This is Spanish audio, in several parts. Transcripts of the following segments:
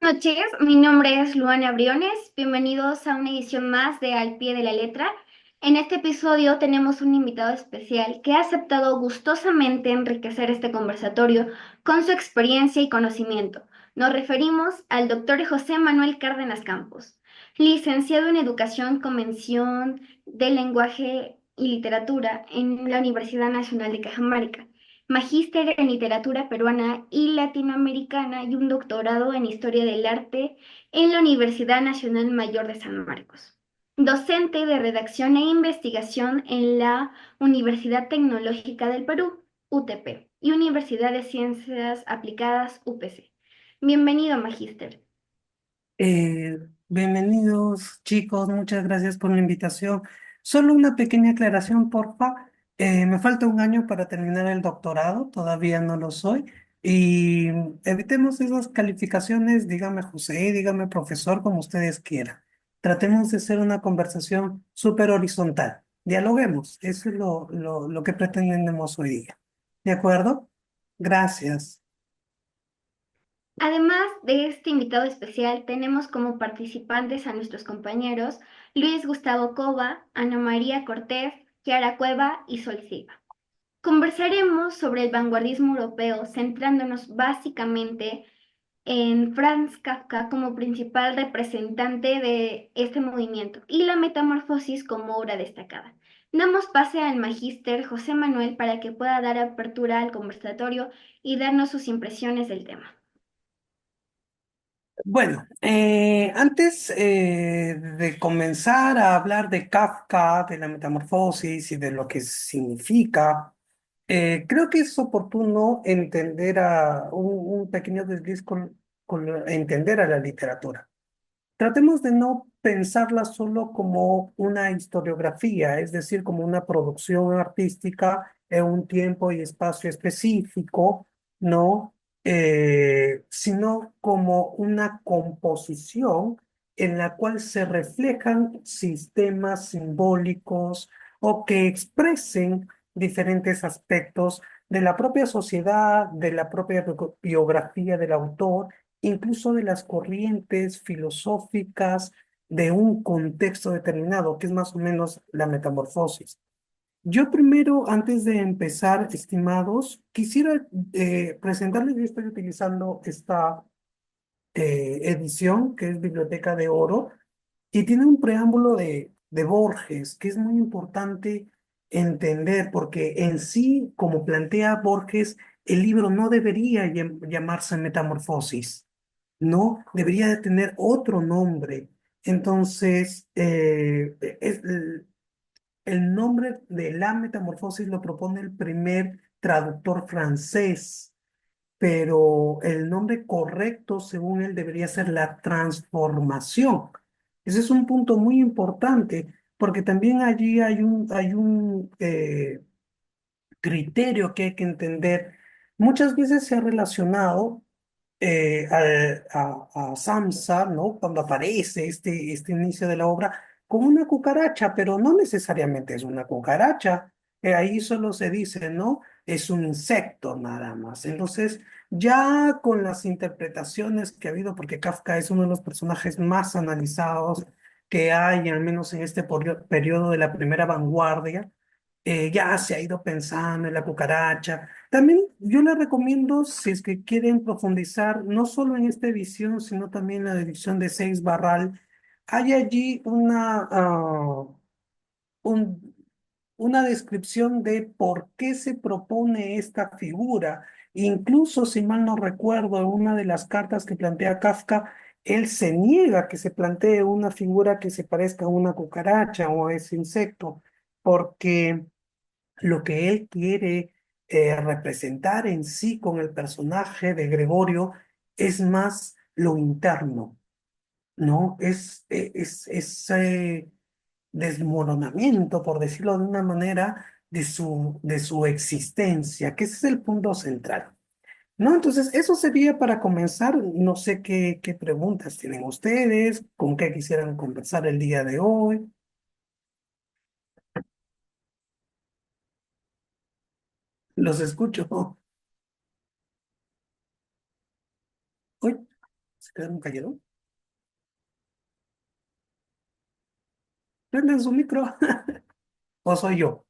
Noches, mi nombre es Luana Briones. Bienvenidos a una edición más de Al Pie de la Letra. En este episodio tenemos un invitado especial que ha aceptado gustosamente enriquecer este conversatorio con su experiencia y conocimiento. Nos referimos al doctor José Manuel Cárdenas Campos, licenciado en Educación con mención de Lenguaje y Literatura en la Universidad Nacional de Cajamarca, magíster en literatura peruana y latinoamericana y un doctorado en historia del arte en la Universidad Nacional Mayor de San Marcos. Docente de redacción e investigación en la Universidad Tecnológica del Perú, UTP, y Universidad de Ciencias Aplicadas, UPC. Bienvenido, magíster. Eh, Bienvenidos, chicos, muchas gracias por la invitación. Solo una pequeña aclaración, porfa. Me falta un año para terminar el doctorado, todavía no lo soy. Y evitemos esas calificaciones, dígame José, dígame profesor, como ustedes quieran. Tratemos de hacer una conversación súper horizontal. Dialoguemos, eso es lo que pretendemos hoy día. ¿De acuerdo? Gracias. Además de este invitado especial, tenemos como participantes a nuestros compañeros Luis Gustavo Cova, Ana María Cortés, Kiara Cueva y Sol Silva. Conversaremos sobre el vanguardismo europeo, centrándonos básicamente en Franz Kafka como principal representante de este movimiento y la metamorfosis como obra destacada. Damos pase al magíster José Manuel para que pueda dar apertura al conversatorio y darnos sus impresiones del tema. Bueno, antes de comenzar a hablar de Kafka, de la metamorfosis y de lo que significa, creo que es oportuno entender un pequeño desliz con entender a la literatura. Tratemos de no pensarla solo como una historiografía, es decir, como una producción artística en un tiempo y espacio específico, ¿no? Sino como una composición en la cual se reflejan sistemas simbólicos o que expresen diferentes aspectos de la propia sociedad, de la propia biografía del autor, incluso de las corrientes filosóficas de un contexto determinado, que es más o menos la metamorfosis. Yo primero, antes de empezar, estimados, quisiera presentarles, yo estoy utilizando esta edición, que es Biblioteca de Oro, y tiene un preámbulo de Borges, que es muy importante entender, porque en sí, como plantea Borges, el libro no debería llamarse Metamorfosis, no, debería de tener otro nombre. Entonces, el nombre de la metamorfosis lo propone el primer traductor francés, pero el nombre correcto, según él, debería ser la transformación. Ese es un punto muy importante, porque también allí hay un criterio que hay que entender. Muchas veces se ha relacionado a Samsa, ¿no? Cuando aparece este inicio de la obra, con una cucaracha, pero no necesariamente es una cucaracha. Ahí solo se dice, ¿no? Es un insecto nada más. Entonces, ya con las interpretaciones que ha habido, porque Kafka es uno de los personajes más analizados que hay, al menos en este periodo de la primera vanguardia, ya se ha ido pensando en la cucaracha. También yo les recomiendo, si es que quieren profundizar, no solo en esta edición, sino también en la edición de Seis Barral, hay allí un- una descripción de por qué se propone esta figura. Incluso, si mal no recuerdo, en una de las cartas que plantea Kafka, él se niega a que se plantee una figura que se parezca a una cucaracha o a ese insecto, porque lo que él quiere representar en sí con el personaje de Gregorio es más lo interno, ¿no? Es ese desmoronamiento, por decirlo de una manera, de su existencia, que ese es el punto central, ¿no? Entonces, eso sería para comenzar. No sé qué preguntas tienen ustedes, con qué quisieran conversar el día de hoy. Los escucho. Uy. ¿Quedaron cayeron? Prenden su micro. ¿O soy yo?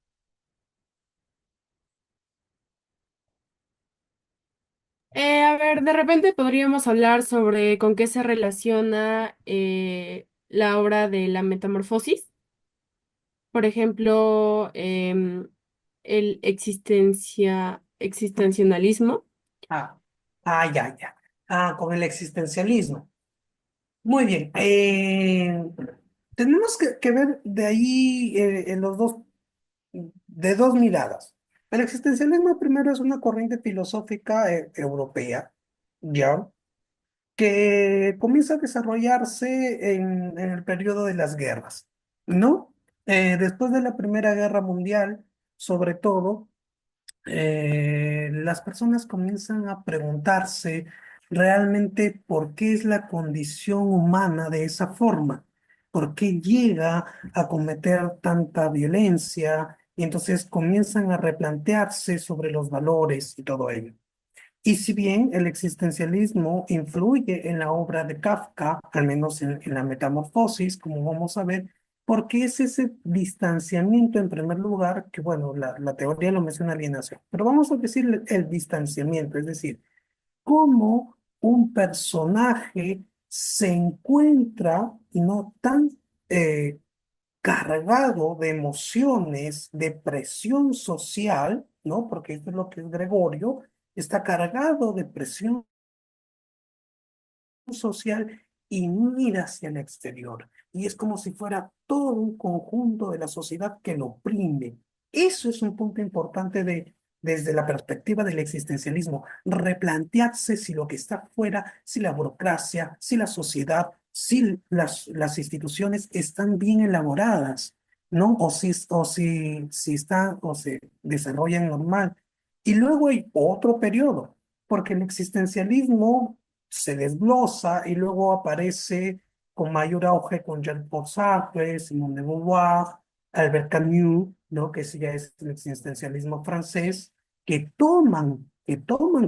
A ver, de repente podríamos hablar sobre con qué se relaciona la obra de la Metamorfosis. Por ejemplo, el existencialismo. Ah, ya, ya. Ah, con el existencialismo. Muy bien. Tenemos que ver de ahí en los dos, de dos miradas. El existencialismo primero es una corriente filosófica europea, ¿ya? Que comienza a desarrollarse en el periodo de las guerras, ¿no? Después de la Primera Guerra Mundial, sobre todo, las personas comienzan a preguntarse realmente por qué es la condición humana de esa forma, por qué llega a cometer tanta violencia, y entonces comienzan a replantearse sobre los valores y todo ello. Y si bien el existencialismo influye en la obra de Kafka, al menos en la Metamorfosis, como vamos a ver, porque es ese distanciamiento en primer lugar, que bueno, la teoría lo menciona alienación, pero vamos a decir el distanciamiento, es decir, cómo un personaje se encuentra no tan eh, cargado de emociones, de presión social, ¿no? Porque esto es lo que es Gregorio, está cargado de presión social y mira hacia el exterior. Y es como si fuera todo un conjunto de la sociedad que lo oprime. Eso es un punto importante desde la perspectiva del existencialismo, replantearse si lo que está afuera, si la burocracia, si la sociedad, si las instituciones están bien elaboradas, ¿no? Si están o se desarrollan normal. Y luego hay otro periodo, porque el existencialismo se desglosa y luego aparece con mayor auge con Jean-Paul Sartre, Simone de Beauvoir, Albert Camus, ¿no? Que ese ya es el existencialismo francés, que toman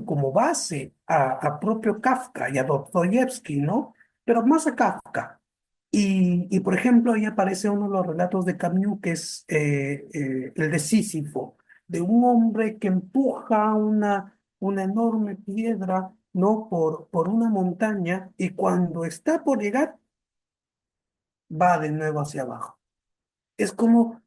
como base a propio Kafka y a Dostoyevsky, ¿no? Pero más a Kafka. Por ejemplo, ahí aparece uno de los relatos de Camus, que es el de Sísifo, de un hombre que empuja una enorme piedra, ¿no? Por una montaña, y cuando está por llegar, va de nuevo hacia abajo. Es como,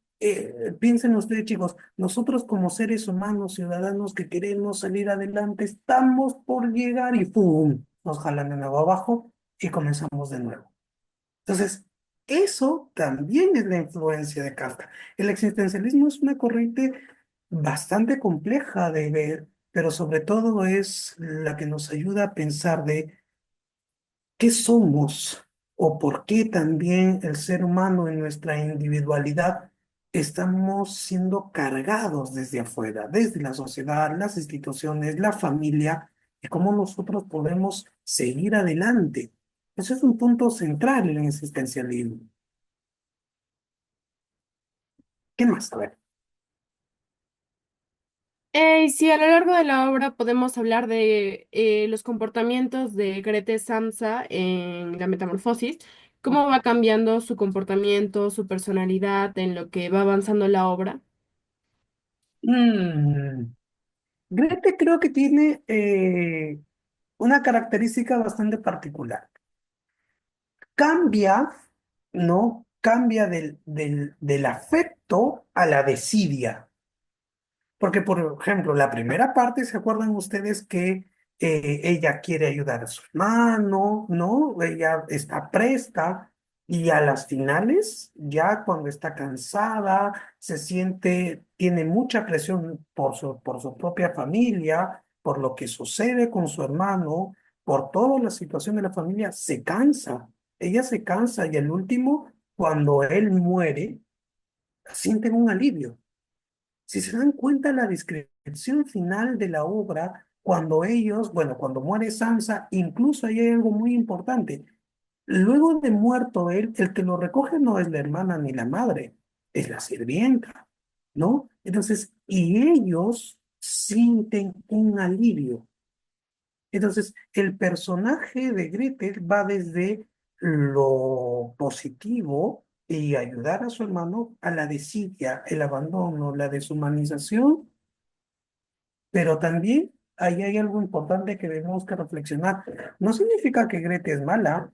piensen ustedes, chicos, nosotros como seres humanos, ciudadanos que queremos salir adelante, estamos por llegar y ¡pum! Nos jalan de nuevo abajo y comenzamos de nuevo. Entonces, eso también es la influencia de Kafka. El existencialismo es una corriente bastante compleja de ver, pero sobre todo es la que nos ayuda a pensar de qué somos o por qué también el ser humano en nuestra individualidad estamos siendo cargados desde afuera, desde la sociedad, las instituciones, la familia, y cómo nosotros podemos seguir adelante. Ese es un punto central en el existencialismo. ¿Qué más? A ver. Sí, a lo largo de la obra podemos hablar de los comportamientos de Grete Samsa en la Metamorfosis, cómo va cambiando su comportamiento, su personalidad en lo que va avanzando la obra. Mm, Goethe creo que tiene una característica bastante particular. Cambia, ¿no? Cambia del afecto a la desidia. Porque, por ejemplo, la primera parte, ¿se acuerdan ustedes que ella quiere ayudar a su hermano, ¿no? Ella está presta y a las finales, ya cuando está cansada, se siente, tiene mucha presión por su propia familia, por lo que sucede con su hermano, por toda la situación de la familia, se cansa. Ella se cansa y el último, cuando él muere, sienten un alivio. Si se dan cuenta, la descripción final de la obra, cuando ellos, bueno, cuando muere Sansa, incluso ahí hay algo muy importante. Luego de muerto él, el que lo recoge no es la hermana ni la madre, es la sirvienta, ¿no? Entonces, y ellos sienten un alivio. Entonces, el personaje de Gretel va desde lo positivo y ayudar a su hermano a la desidia, el abandono, la deshumanización, pero también ahí hay algo importante que debemos que reflexionar. No significa que Gretel es mala.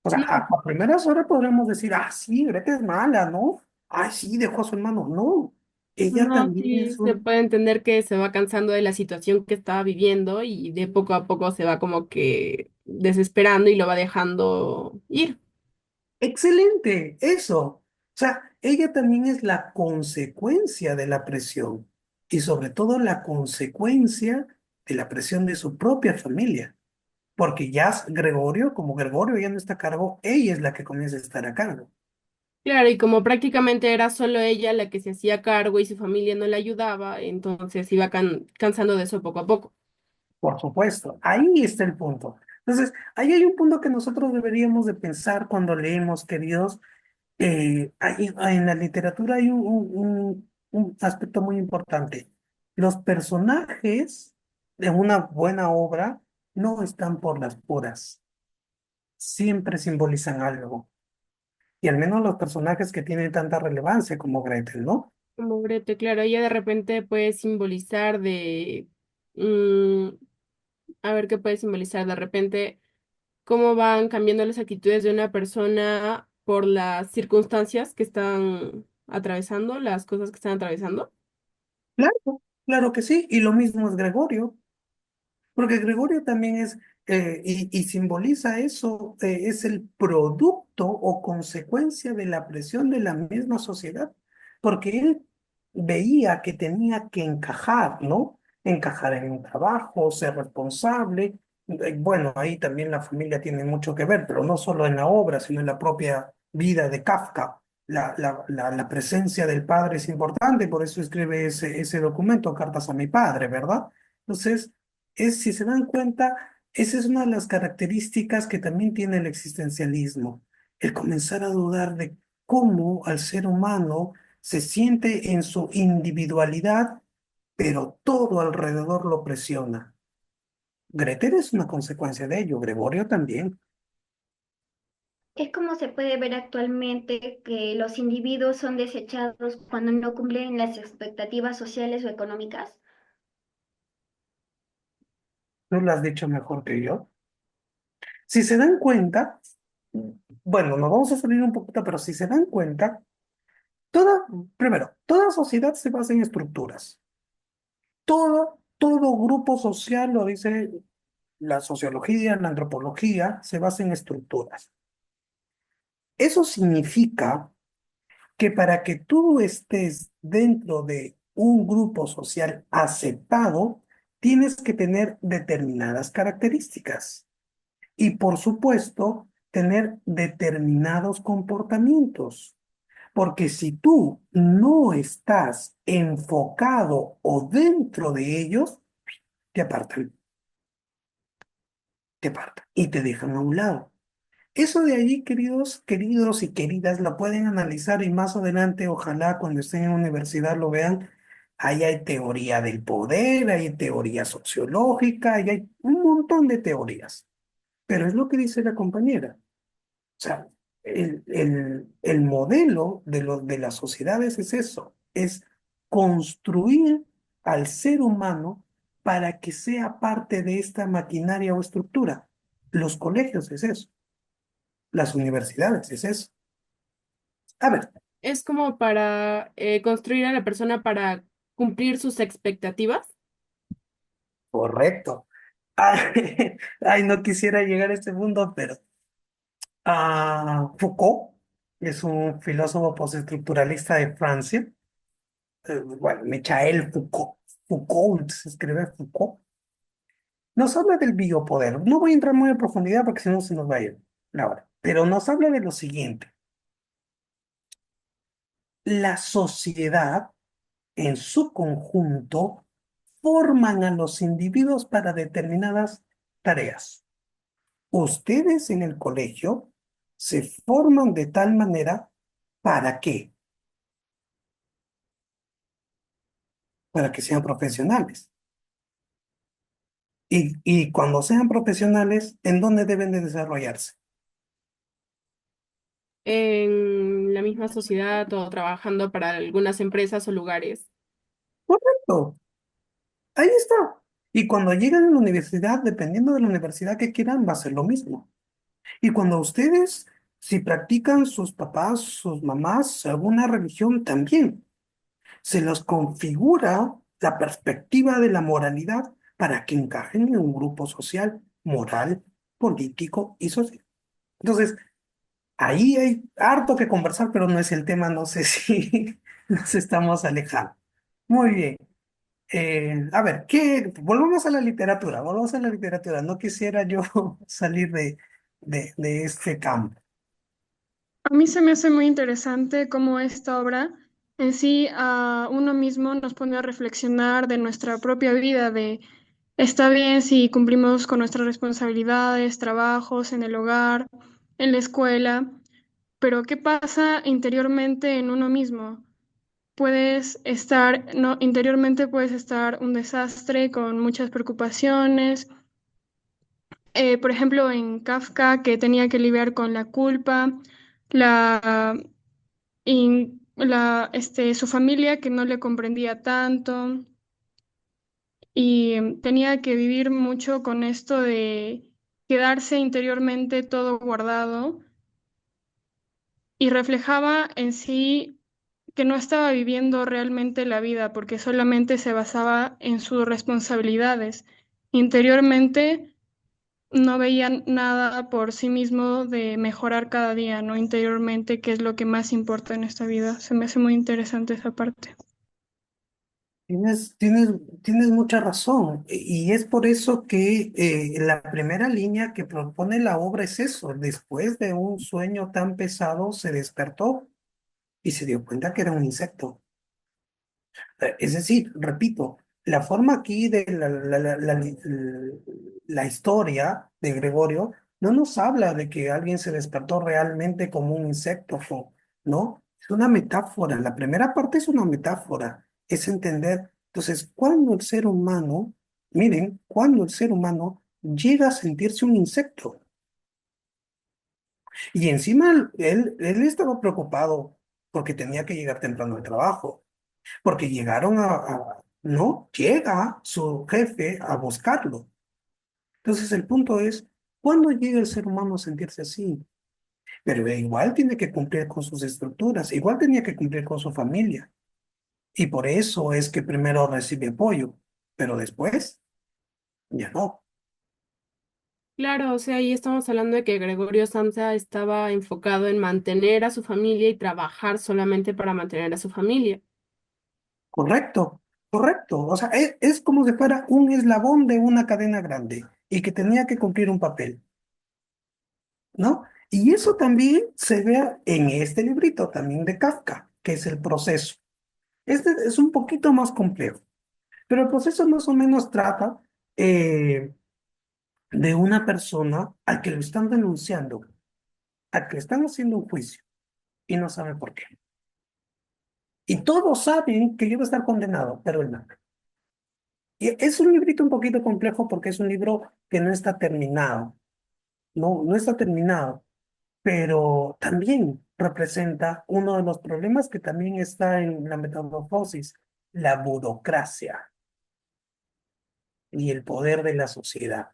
O sea, No, a primeras horas podremos decir, ah, sí, Gretel es mala, ¿no? Ay, sí, dejó a su hermano. No, ella no, también sí, es se un... puede entender que se va cansando de la situación que estaba viviendo y de poco a poco se va como que desesperando y lo va dejando ir. Excelente, eso. O sea, ella también es la consecuencia de la presión y sobre todo la consecuencia de la presión de su propia familia. Porque ya Gregorio, como Gregorio ya no está a cargo, ella es la que comienza a estar a cargo. Claro, y como prácticamente era solo ella la que se hacía cargo y su familia no le ayudaba, entonces iba cansando de eso poco a poco. Por supuesto, ahí está el punto. Entonces, ahí hay un punto que nosotros deberíamos de pensar cuando leemos, queridos. En la literatura hay un aspecto muy importante. Los personajes de una buena obra no están por las puras, siempre simbolizan algo. Y al menos los personajes que tienen tanta relevancia como Gretel, ¿no? Como Grete, claro, ella de repente puede simbolizar mm, a ver qué puede simbolizar de repente, cómo van cambiando las actitudes de una persona por las circunstancias que están atravesando, las cosas que están atravesando. Claro, claro que sí. Y lo mismo es Gregorio. Porque Gregorio también es, y simboliza eso, es el producto o consecuencia de la presión de la misma sociedad, porque él veía que tenía que encajar, ¿no? Encajar en un trabajo, ser responsable. Bueno, ahí también la familia tiene mucho que ver, pero no solo en la obra, sino en la propia vida de Kafka. La presencia del padre es importante, por eso escribe ese documento, Cartas a mi padre, ¿verdad? Entonces, si se dan cuenta, esa es una de las características que también tiene el existencialismo, el comenzar a dudar de cómo al ser humano se siente en su individualidad, pero todo alrededor lo presiona. Gretel es una consecuencia de ello, Gregorio también. Es como se puede ver actualmente que los individuos son desechados cuando no cumplen las expectativas sociales o económicas. Tú lo has dicho mejor que yo. Si se dan cuenta, bueno, nos vamos a salir un poquito, pero si se dan cuenta, toda, primero, toda sociedad se basa en estructuras. Todo grupo social, lo dice la sociología, la antropología, se basa en estructuras. Eso significa que para que tú estés dentro de un grupo social aceptado, tienes que tener determinadas características y, por supuesto, tener determinados comportamientos. Porque si tú no estás enfocado o dentro de ellos, te apartan, te apartan y te dejan a un lado. Eso de allí, queridos y queridas, lo pueden analizar y más adelante, ojalá cuando estén en universidad lo vean. Ahí hay teoría del poder, hay teoría sociológica, y hay un montón de teorías. Pero es lo que dice la compañera. O sea, el modelo de las sociedades es eso, es construir al ser humano para que sea parte de esta maquinaria o estructura. Los colegios es eso, las universidades es eso. A ver, Es como para construir a la persona para cumplir sus expectativas. correcto. Ay, ay, no quisiera llegar a este mundo, pero Foucault es un filósofo postestructuralista de Francia. Bueno, Michael Foucault, Foucault, se escribe Foucault, nos habla del biopoder. No voy a entrar muy en profundidad porque si no se nos va a ir la hora, pero nos habla de lo siguiente. La sociedad en su conjunto forman a los individuos para determinadas tareas. Ustedes en el colegio se forman de tal manera, ¿para qué? Para que sean profesionales. Y cuando sean profesionales, ¿en dónde deben de desarrollarse? En la misma sociedad o trabajando para algunas empresas o lugares. Correcto, ahí está. Y cuando llegan a la universidad, dependiendo de la universidad que quieran, va a ser lo mismo. Y cuando ustedes, si practican sus papás, sus mamás, alguna religión también, se los configura la perspectiva de la moralidad para que encajen en un grupo social, moral, político y social. Entonces, ahí hay harto que conversar, pero no es el tema, no sé si nos estamos alejando. Muy bien. A ver, volvamos a la literatura, volvamos a la literatura. No quisiera yo salir de este campo. A mí se me hace muy interesante cómo esta obra en sí a uno mismo nos pone a reflexionar de nuestra propia vida, de está bien si cumplimos con nuestras responsabilidades, trabajos en el hogar, en la escuela, pero ¿qué pasa interiormente en uno mismo? Puedes estar, no, interiormente puedes estar un desastre con muchas preocupaciones. Por ejemplo, en Kafka, que tenía que lidiar con la culpa, la su familia que no le comprendía tanto y tenía que vivir mucho con esto de quedarse interiormente todo guardado y reflejaba en sí que no estaba viviendo realmente la vida porque solamente se basaba en sus responsabilidades. Interiormente no veía nada por sí mismo de mejorar cada día, ¿no? Interiormente, que es lo que más importa en esta vida. Se me hace muy interesante esa parte. Tienes mucha razón. Y es por eso que la primera línea que propone la obra es eso. Después de un sueño tan pesado, se despertó y se dio cuenta que era un insecto. Es decir, repito, la forma aquí de la historia de Gregorio no nos habla de que alguien se despertó realmente como un insecto, ¿no? Es una metáfora. La primera parte es una metáfora, es entender. Entonces, cuando el ser humano, miren, cuando el ser humano llega a sentirse un insecto y encima él estaba preocupado porque tenía que llegar temprano al trabajo porque llegaron no, llega su jefe a buscarlo. Entonces el punto es, ¿cuándo llega el ser humano a sentirse así? Pero igual tiene que cumplir con sus estructuras, igual tenía que cumplir con su familia. Y por eso es que primero recibe apoyo, pero después ya no. Claro, o sea, ahí estamos hablando de que Gregorio Samsa estaba enfocado en mantener a su familia y trabajar solamente para mantener a su familia. Correcto, correcto. O sea, es como si fuera un eslabón de una cadena grande y que tenía que cumplir un papel, ¿no? Y eso también se ve en este librito también de Kafka, que es el proceso. Este es un poquito más complejo, pero el proceso más o menos trata eh, de una persona al que lo están denunciando, al que le están haciendo un juicio y no sabe por qué. Y todos saben que yo voy a estar condenado, pero él no. Y es un librito un poquito complejo porque es un libro que no está terminado, no está terminado, pero también representa uno de los problemas que también está en la metamorfosis, la burocracia y el poder de la sociedad.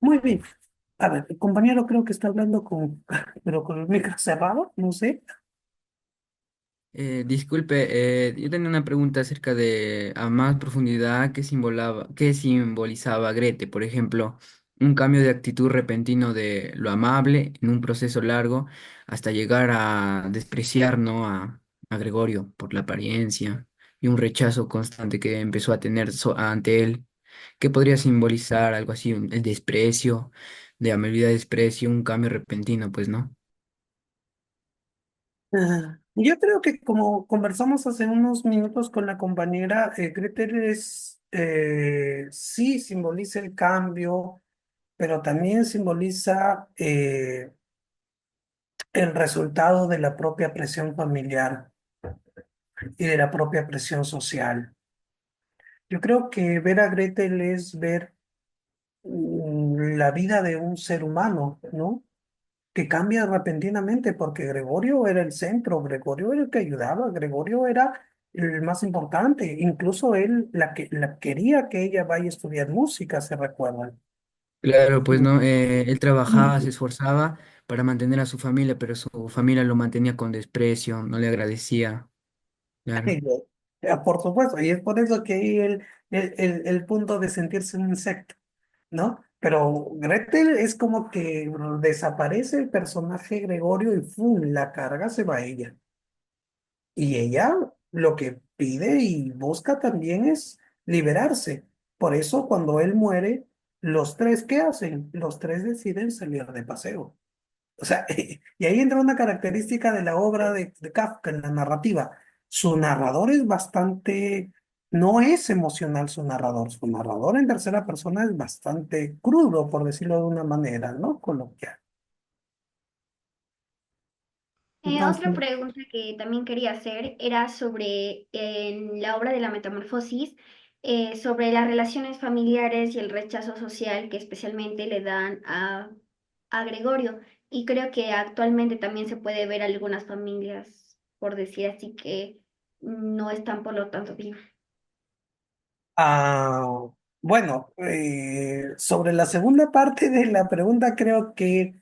Muy bien. A ver, el compañero creo que está hablando pero con el micro cerrado, no sé. Disculpe, yo tenía una pregunta acerca de a más profundidad qué simbolizaba Grete, por ejemplo, un cambio de actitud repentino de lo amable en un proceso largo hasta llegar a despreciar, ¿no? a Gregorio por la apariencia y un rechazo constante que empezó a tener ante él. ¿Qué podría simbolizar algo así? El desprecio, de amabilidad, desprecio, un cambio repentino, pues, ¿no? Yo creo que como conversamos hace unos minutos con la compañera, Gretel sí simboliza el cambio, pero también simboliza el resultado de la propia presión familiar y de la propia presión social. Yo creo que ver a Gretel es ver la vida de un ser humano, ¿no? Que cambia repentinamente porque Gregorio era el centro, Gregorio era el que ayudaba, Gregorio era el más importante, incluso él la quería que ella vaya a estudiar música, ¿se recuerdan? Claro, pues no, él trabajaba, se Mm. esforzaba para mantener a su familia, pero su familia lo mantenía con desprecio, no le agradecía. Claro. Por supuesto, y es por eso que ahí el punto de sentirse un insecto, ¿no? Pero Gretel es como que desaparece el personaje Gregorio y ¡fum! La carga se va a ella. Y ella lo que pide y busca también es liberarse. Por eso cuando él muere, los tres, ¿qué hacen? Los tres deciden salir de paseo. O sea, y ahí entra una característica de la obra de Kafka en la narrativa. Su narrador es bastante, no es emocional su narrador. Su narrador en tercera persona es bastante crudo, por decirlo de una manera, ¿no? Coloquial. Otra Entonces, pregunta que también quería hacer era sobre en la obra de la Metamorfosis, sobre las relaciones familiares y el rechazo social que especialmente le dan a Gregorio. Y creo que actualmente también se puede ver algunas familias, por decir así, que no están por lo tanto bien. ah, bueno, sobre la segunda parte de la pregunta creo que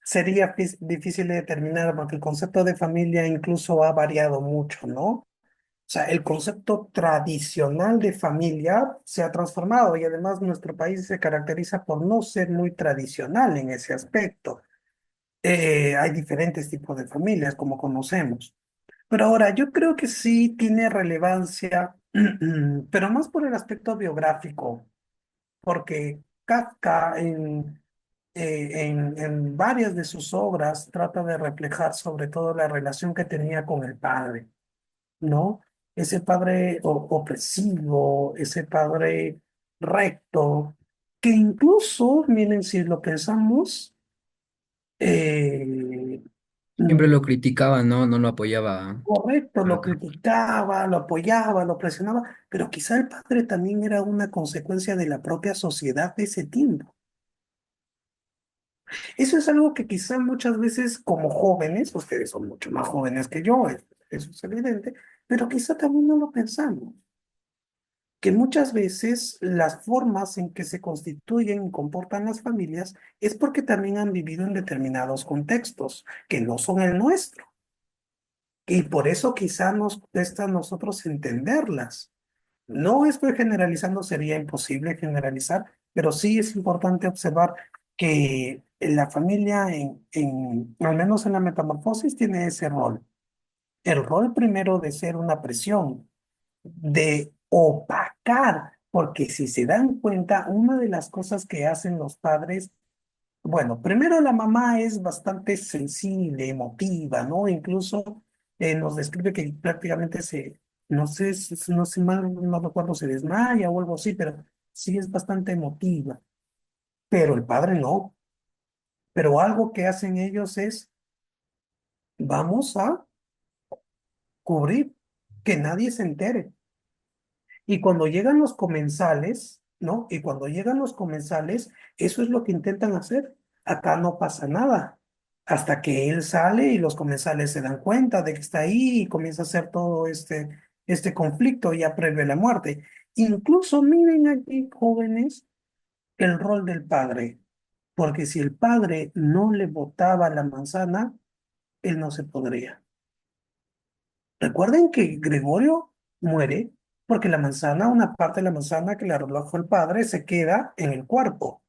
sería difícil de determinar porque el concepto de familia incluso ha variado mucho, ¿no? O sea, el concepto tradicional de familia se ha transformado y además nuestro país se caracteriza por no ser muy tradicional en ese aspecto. Hay diferentes tipos de familias, como conocemos. Pero ahora, yo creo que sí tiene relevancia, pero más por el aspecto biográfico, porque Kafka en varias de sus obras trata de reflejar sobre todo la relación que tenía con el padre, ¿no? Ese padre opresivo, ese padre recto, que incluso, miren, si lo pensamos, eh, Siempre mm, lo criticaba, ¿no? No lo apoyaba correcto, lo acá. criticaba, lo apoyaba, lo presionaba, pero quizá el padre también era una consecuencia de la propia sociedad de ese tiempo. Eso es algo que quizá muchas veces como jóvenes, ustedes son mucho más jóvenes que yo, eso es evidente, pero quizá también no lo pensamos. Que muchas veces las formas en que se constituyen y comportan las familias es porque también han vivido en determinados contextos que no son el nuestro. Y por eso quizá nos cuesta a nosotros entenderlas. No estoy generalizando, sería imposible generalizar, pero sí es importante observar que la familia, al menos en la metamorfosis, tiene ese rol. El rol primero de ser una presión, de opacar, porque si se dan cuenta, una de las cosas que hacen los padres, bueno, primero la mamá es bastante sensible, emotiva, ¿no? Incluso nos describe que prácticamente no sé, no sé mal, no recuerdo, se desmaya o algo así, pero sí es bastante emotiva, pero el padre no. Pero algo que hacen ellos es, vamos a cubrir, que nadie se entere. Y cuando llegan los comensales, ¿no? Y cuando llegan los comensales, eso es lo que intentan hacer. Acá no pasa nada. Hasta que él sale y los comensales se dan cuenta de que está ahí y comienza a hacer todo este conflicto ya previo a la muerte. Incluso miren aquí, jóvenes, el rol del padre. Porque si el padre no le botaba la manzana, él no se podría. Recuerden que Gregorio muere porque la manzana, una parte de la manzana que le arrojó el padre, se queda en el cuerpo.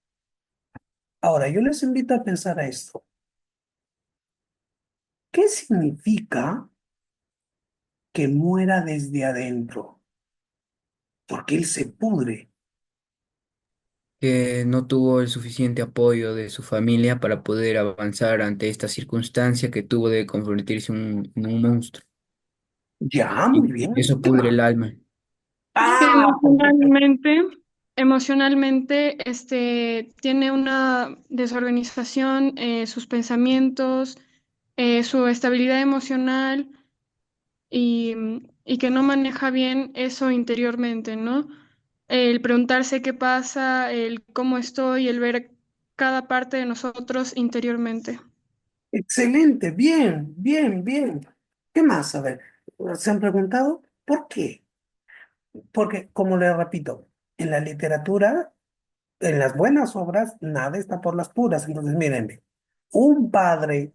Ahora, yo les invito a pensar a esto. ¿Qué significa que muera desde adentro? Porque él se pudre. Que no tuvo el suficiente apoyo de su familia para poder avanzar ante esta circunstancia que tuvo de convertirse en un monstruo. Ya, Y muy bien. eso pudre el alma. Que Ah, perfecto. emocionalmente, tiene una desorganización, sus pensamientos, su estabilidad emocional y que no maneja bien eso interiormente, ¿no? el preguntarse qué pasa, el cómo estoy, el ver cada parte de nosotros interiormente. Excelente, bien, bien, bien. ¿Qué más? A ver, ¿se han preguntado por qué? Porque, como le repito, en la literatura, en las buenas obras, nada está por las puras. Entonces, mírenme, un padre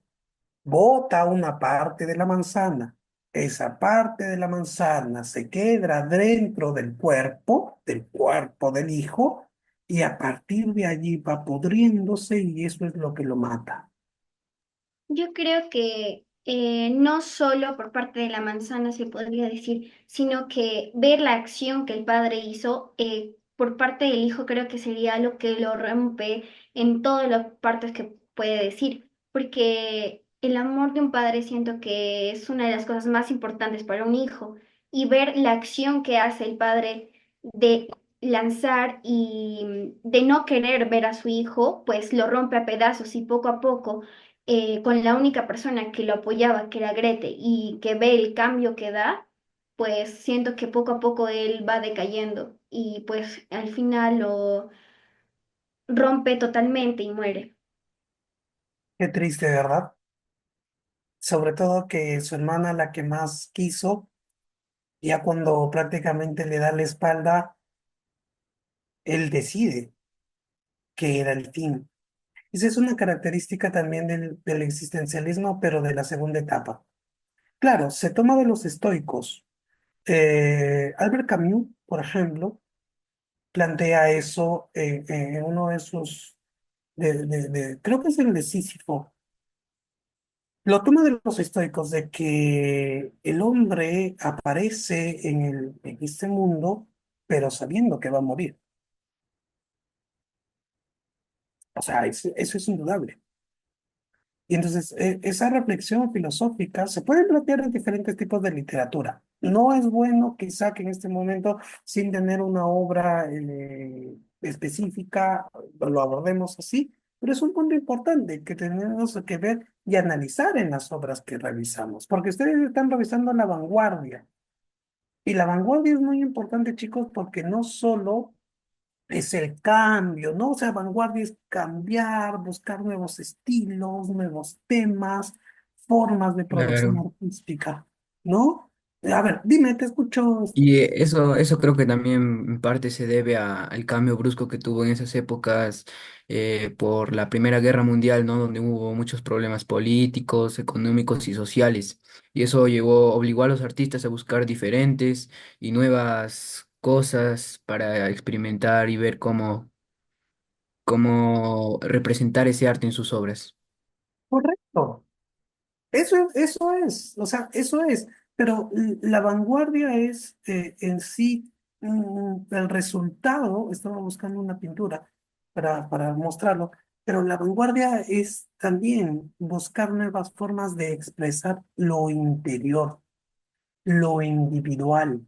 bota una parte de la manzana. Esa parte de la manzana se queda dentro del cuerpo del hijo, y a partir de allí va pudriéndose y eso es lo que lo mata. Yo creo que no solo por parte de la manzana se podría decir, sino que ver la acción que el padre hizo por parte del hijo creo que sería lo que lo rompe en todas las partes que puede decir, porque el amor de un padre siento que es una de las cosas más importantes para un hijo y ver la acción que hace el padre de lanzar y de no querer ver a su hijo, pues lo rompe a pedazos y poco a poco con la única persona que lo apoyaba, que era Grete, y que ve el cambio que da, pues siento que poco a poco él va decayendo y pues al final lo rompe totalmente y muere. Qué triste, ¿verdad? Sobre todo que su hermana, la que más quiso, ya cuando prácticamente le da la espalda, él decide que era el fin. Esa es una característica también del existencialismo, pero de la segunda etapa. Claro, se toma de los estoicos. Albert Camus, por ejemplo, plantea eso en uno de sus, creo que es el de Sísifo. Lo toma de los estoicos, de que el hombre aparece en este mundo, pero sabiendo que va a morir. O sea, eso es indudable. Y entonces, esa reflexión filosófica se puede plantear en diferentes tipos de literatura. No es bueno, quizá, que en este momento, sin tener una obra específica, lo abordemos así, pero es un punto importante que tenemos que ver y analizar en las obras que revisamos, porque ustedes están revisando la vanguardia. Y la vanguardia es muy importante, chicos, porque no solo es el cambio, ¿no? O sea, vanguardia es cambiar, buscar nuevos estilos, nuevos temas, formas de producción Claro. artística, ¿no? A ver, dime, te escucho. Y eso creo que también en parte se debe al cambio brusco que tuvo en esas épocas por la Primera Guerra Mundial, ¿no? Donde hubo muchos problemas políticos, económicos y sociales. Y eso obligó a los artistas a buscar diferentes y nuevas cosas para experimentar y ver cómo representar ese arte en sus obras. Correcto. Eso es, o sea, eso es, pero la vanguardia es en sí el resultado. Estaba buscando una pintura para mostrarlo, pero la vanguardia es también buscar nuevas formas de expresar lo interior, lo individual.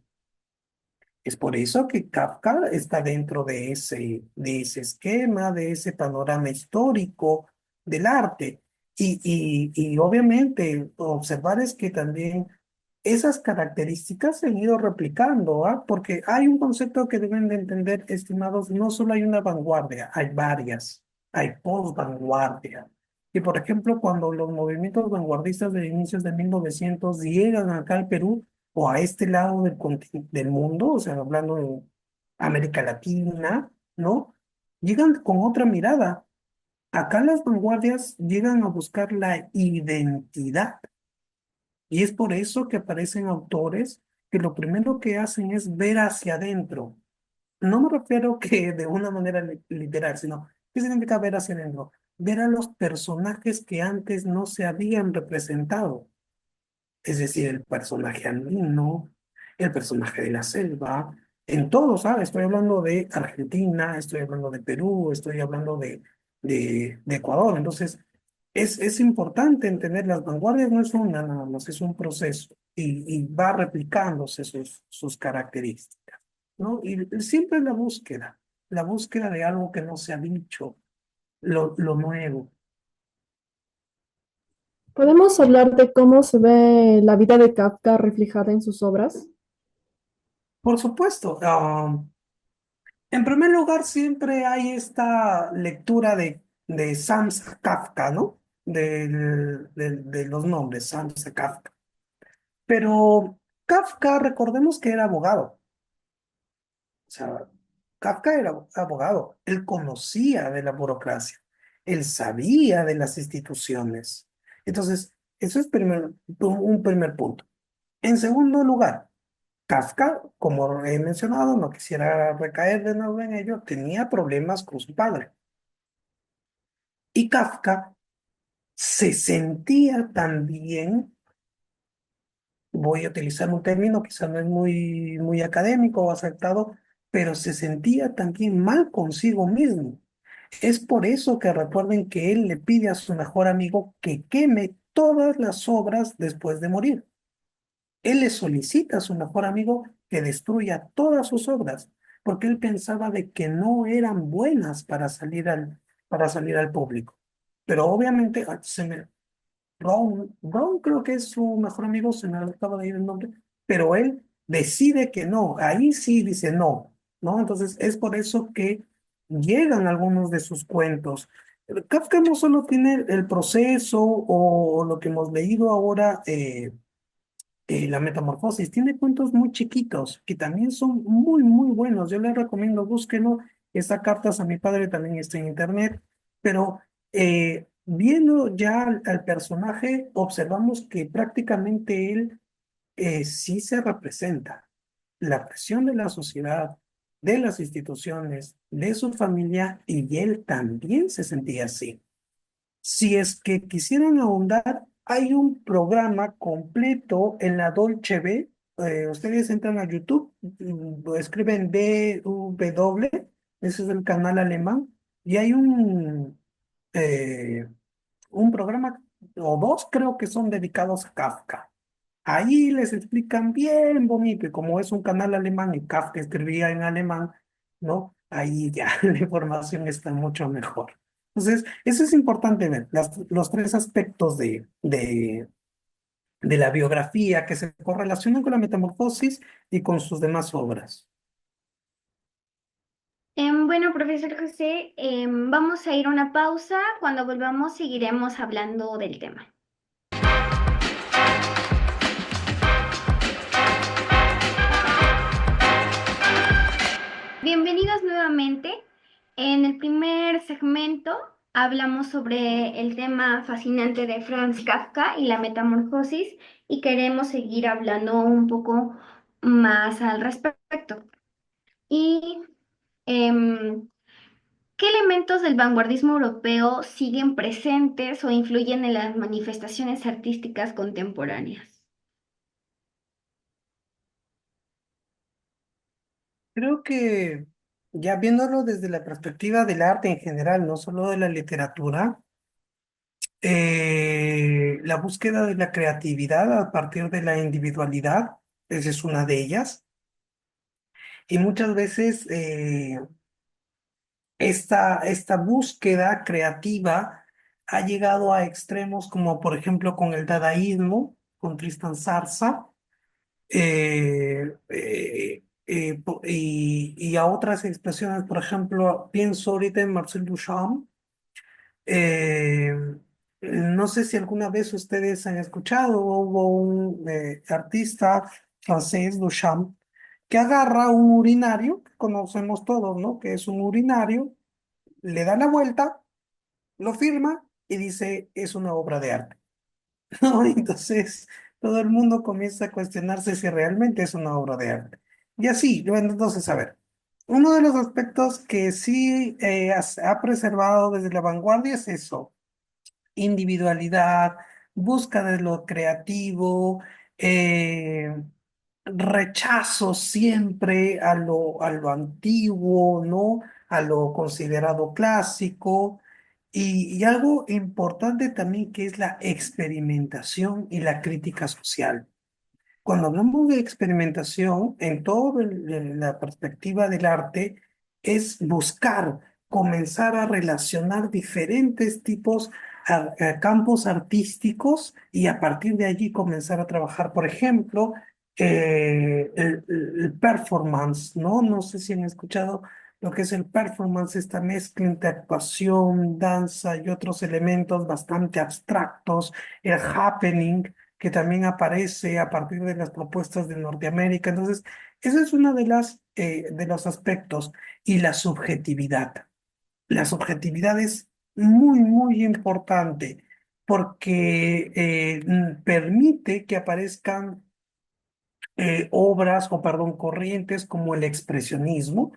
Es por eso que Kafka está dentro de ese esquema, de ese panorama histórico del arte. Y obviamente observar es que también esas características se han ido replicando, ¿ah? Porque hay un concepto que deben de entender, estimados: no solo hay una vanguardia, hay varias, hay posvanguardia. Y por ejemplo, cuando los movimientos vanguardistas de inicios de 1900 llegan acá al Perú, o a este lado del mundo, o sea, hablando de América Latina, ¿no? Llegan con otra mirada. Acá las vanguardias llegan a buscar la identidad, y es por eso que aparecen autores que lo primero que hacen es ver hacia adentro. No me refiero que de una manera literal, sino, ¿qué significa ver hacia adentro? Ver a los personajes que antes no se habían representado. Es decir, el personaje andino, el personaje de la selva, en todo, ¿sabes? Estoy hablando de Argentina, estoy hablando de Perú, estoy hablando de Ecuador. Entonces, es importante entender: las vanguardias no es una nada más, es un proceso, y va replicándose sus características, ¿no? Y siempre la búsqueda de algo que no se ha dicho, lo nuevo. ¿Podemos hablar de cómo se ve la vida de Kafka reflejada en sus obras? Por supuesto. En primer lugar, siempre hay esta lectura de Samsa Kafka, ¿no? De los nombres, Samsa Kafka. Pero Kafka, recordemos que era abogado. O sea, Kafka era abogado. Él conocía de la burocracia. Él sabía de las instituciones. Entonces, eso es un primer punto. En segundo lugar, Kafka, como he mencionado, no quisiera recaer de nuevo en ello, tenía problemas con su padre. Y Kafka se sentía también, voy a utilizar un término, quizá no es muy académico o aceptado, pero se sentía también mal consigo mismo. Es por eso que recuerden que él le pide a su mejor amigo que queme todas las obras después de morir. Él le solicita a su mejor amigo que destruya todas sus obras, porque él pensaba de que no eran buenas para salir al público. Pero obviamente, Ron creo que es su mejor amigo, se me acaba de ir el nombre, pero él decide que no, ahí sí dice no, ¿no? Entonces es por eso que llegan algunos de sus cuentos. Kafka no solo tiene el proceso o lo que hemos leído ahora, La Metamorfosis, tiene cuentos muy chiquitos que también son muy buenos. Yo les recomiendo, búsquenlo. Está Cartas a mi padre, también está en internet. Pero viendo ya al personaje, observamos que prácticamente él sí se representa. La presión de la sociedad, de las instituciones, de su familia, y él también se sentía así. Si es que quisieran ahondar, hay un programa completo en la Dolce V. Ustedes entran a YouTube, escriben DW, ese es el canal alemán, y hay eh, un programa o dos, creo que son dedicados a Kafka. Ahí les explican bien bonito, y como es un canal alemán y Kafka escribía en alemán, ¿no? Ahí ya la información está mucho mejor. Entonces, eso es importante ver, los tres aspectos de la biografía que se correlacionan con la metamorfosis y con sus demás obras. Bueno, profesor José, vamos a ir a una pausa. Cuando volvamos seguiremos hablando del tema. Bienvenidos nuevamente. En el primer segmento hablamos sobre el tema fascinante de Franz Kafka y la metamorfosis y queremos seguir hablando un poco más al respecto. Y em, ¿qué elementos del vanguardismo europeo siguen presentes o influyen en las manifestaciones artísticas contemporáneas? Creo que ya viéndolo desde la perspectiva del arte en general, no solo de la literatura, la búsqueda de la creatividad a partir de la individualidad, esa es una de ellas. Y muchas veces esta búsqueda creativa ha llegado a extremos como por ejemplo con el dadaísmo, con Tristan Tzarza, y a otras expresiones, por ejemplo, pienso ahorita en Marcel Duchamp. eh, no sé si alguna vez ustedes han escuchado, hubo un artista francés, Duchamp, que agarra un urinario, que conocemos todos, ¿no? Que es un urinario, le da la vuelta, lo firma y dice, es una obra de arte. ¿No? Entonces, todo el mundo comienza a cuestionarse si realmente es una obra de arte. Y así, bueno, entonces, a ver, uno de los aspectos que sí ha preservado desde la vanguardia es eso, individualidad, búsqueda de lo creativo, eh, rechazo siempre a lo antiguo, ¿no? A lo considerado clásico. Y algo importante también que es la experimentación y la crítica social. Cuando hablamos de experimentación, en toda la perspectiva del arte, es buscar, comenzar a relacionar diferentes tipos, campos artísticos y a partir de allí comenzar a trabajar, por ejemplo, el performance, ¿no? No sé si han escuchado lo que es el performance, esta mezcla entre actuación, danza y otros elementos bastante abstractos, el happening, que también aparece a partir de las propuestas de Norteamérica. Entonces, ese es uno de los aspectos. Y la subjetividad. La subjetividad es muy, muy importante porque permite que aparezcan obras o, perdón, corrientes como el expresionismo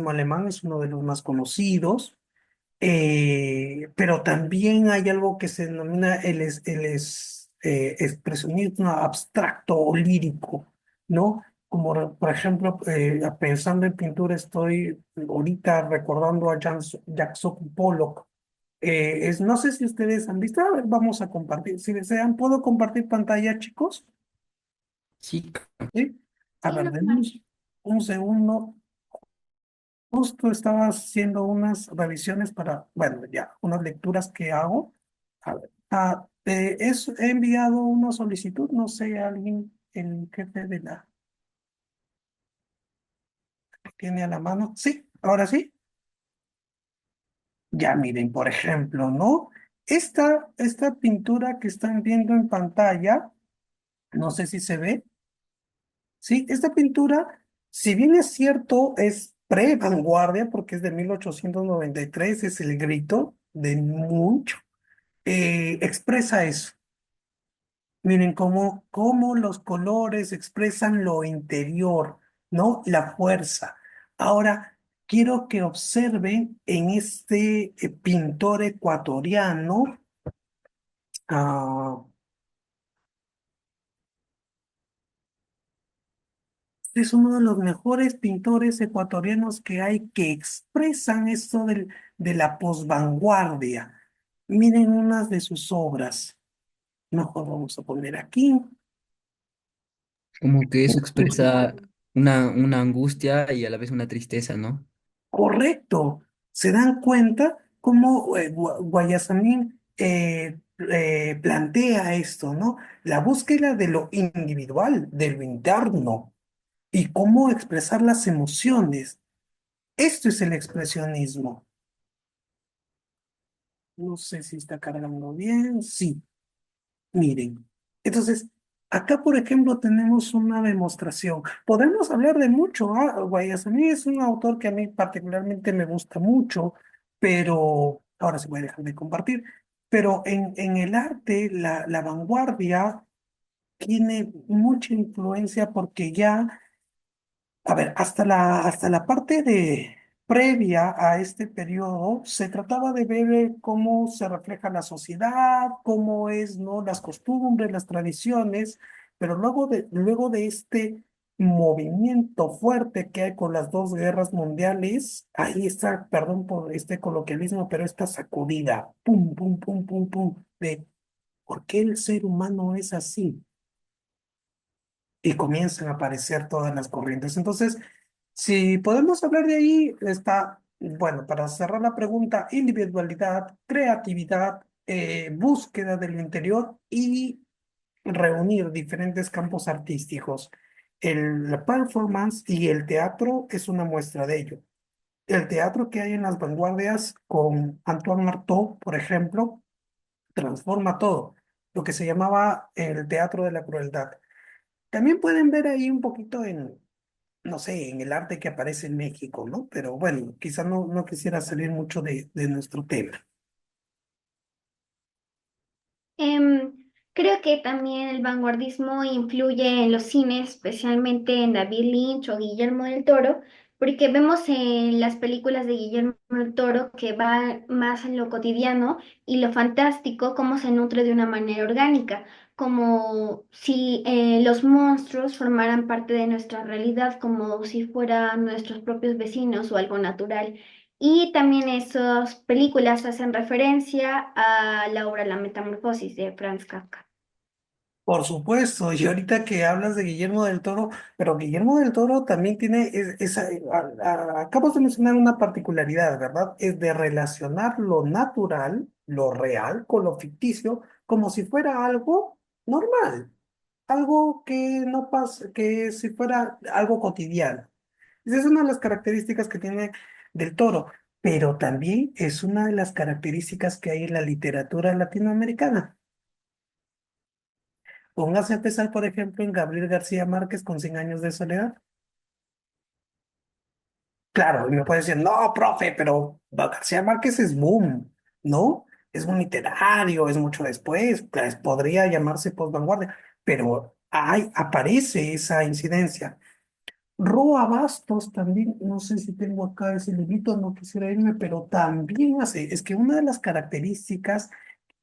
alemán es uno de los más conocidos, pero también hay algo que se denomina expresionismo abstracto o lírico, ¿no? Como por ejemplo, pensando en pintura, estoy ahorita recordando a Jackson Pollock. No sé si ustedes han visto, a ver, vamos a compartir, si desean, ¿puedo compartir pantalla, chicos? Sí, ¿Sí? A Sí, ver, denme normal. un segundo. Justo estaba haciendo unas revisiones para, bueno, ya, unas lecturas que hago. A ver, he enviado una solicitud, no sé, alguien, el jefe de la, que tiene a la mano. Sí, ahora sí. Ya miren, por ejemplo, ¿no? Esta pintura que están viendo en pantalla, no sé si se ve. Sí, esta pintura, si bien es cierto, es pre-vanguardia porque es de 1893, es el grito de mucho, expresa eso. Miren cómo los colores expresan lo interior, ¿no? La fuerza. Ahora, quiero que observen en este pintor ecuatoriano, ah, es uno de los mejores pintores ecuatorianos que hay que expresan esto de la posvanguardia. Miren unas de sus obras. Mejor vamos a poner aquí. como que eso expresa una angustia y a la vez una tristeza, ¿no? Correcto. ¿Se dan cuenta cómo Guayasamín plantea esto, ¿no? La búsqueda de lo individual, de lo interno y cómo expresar las emociones. Esto es el expresionismo. No sé si está cargando bien. Sí, miren. Entonces, acá, por ejemplo, tenemos una demostración. Podemos hablar de mucho. Guayasamín es un autor que a mí particularmente me gusta mucho, pero ahora sí voy a dejar de compartir. Pero en el arte, la vanguardia tiene mucha influencia porque ya a ver, hasta la parte de previa a este periodo, se trataba de ver cómo se refleja la sociedad, cómo es, ¿no? Las costumbres, las tradiciones, pero luego de este movimiento fuerte que hay con las dos guerras mundiales, ahí está, perdón por este coloquialismo, pero esta sacudida, pum, pum, pum, pum, pum, de ¿por qué el ser humano es así? Y comienzan a aparecer todas las corrientes. Entonces, si podemos hablar de ahí, está, bueno, para cerrar la pregunta, individualidad, creatividad, búsqueda del interior y reunir diferentes campos artísticos. La performance y el teatro es una muestra de ello. El teatro que hay en las vanguardias con Antoine Artaud, por ejemplo, transforma todo, lo que se llamaba el teatro de la crueldad. También pueden ver ahí un poquito no sé, en el arte que aparece en México, ¿no? Pero bueno, quizá no quisiera salir mucho de nuestro tema. Creo que también el vanguardismo influye en los cines, especialmente en David Lynch o Guillermo del Toro, porque vemos en las películas de Guillermo del Toro que va más en lo cotidiano y lo fantástico, cómo se nutre de una manera orgánica, como si los monstruos formaran parte de nuestra realidad, como si fueran nuestros propios vecinos o algo natural. Y también esas películas hacen referencia a la obra La Metamorfosis de Franz Kafka. Por supuesto, y ahorita que hablas de Guillermo del Toro, pero Guillermo del Toro también tiene esa, acabas de mencionar una particularidad, ¿verdad? Es de relacionar lo natural, lo real, con lo ficticio, como si fuera algo normal, algo que no pasa, que si fuera algo cotidiano. Esa es una de las características que tiene del Toro, pero también es una de las características que hay en la literatura latinoamericana. Póngase a pensar, por ejemplo, en Gabriel García Márquez con Cien años de soledad. Claro, y me puede decir, no, profe, pero García Márquez es boom, ¿no? Es un literario, es mucho después, pues, podría llamarse post-vanguardia, pero aparece esa incidencia. Roa Bastos también, no sé si tengo acá ese librito, no quisiera irme, pero también hace, es que una de las características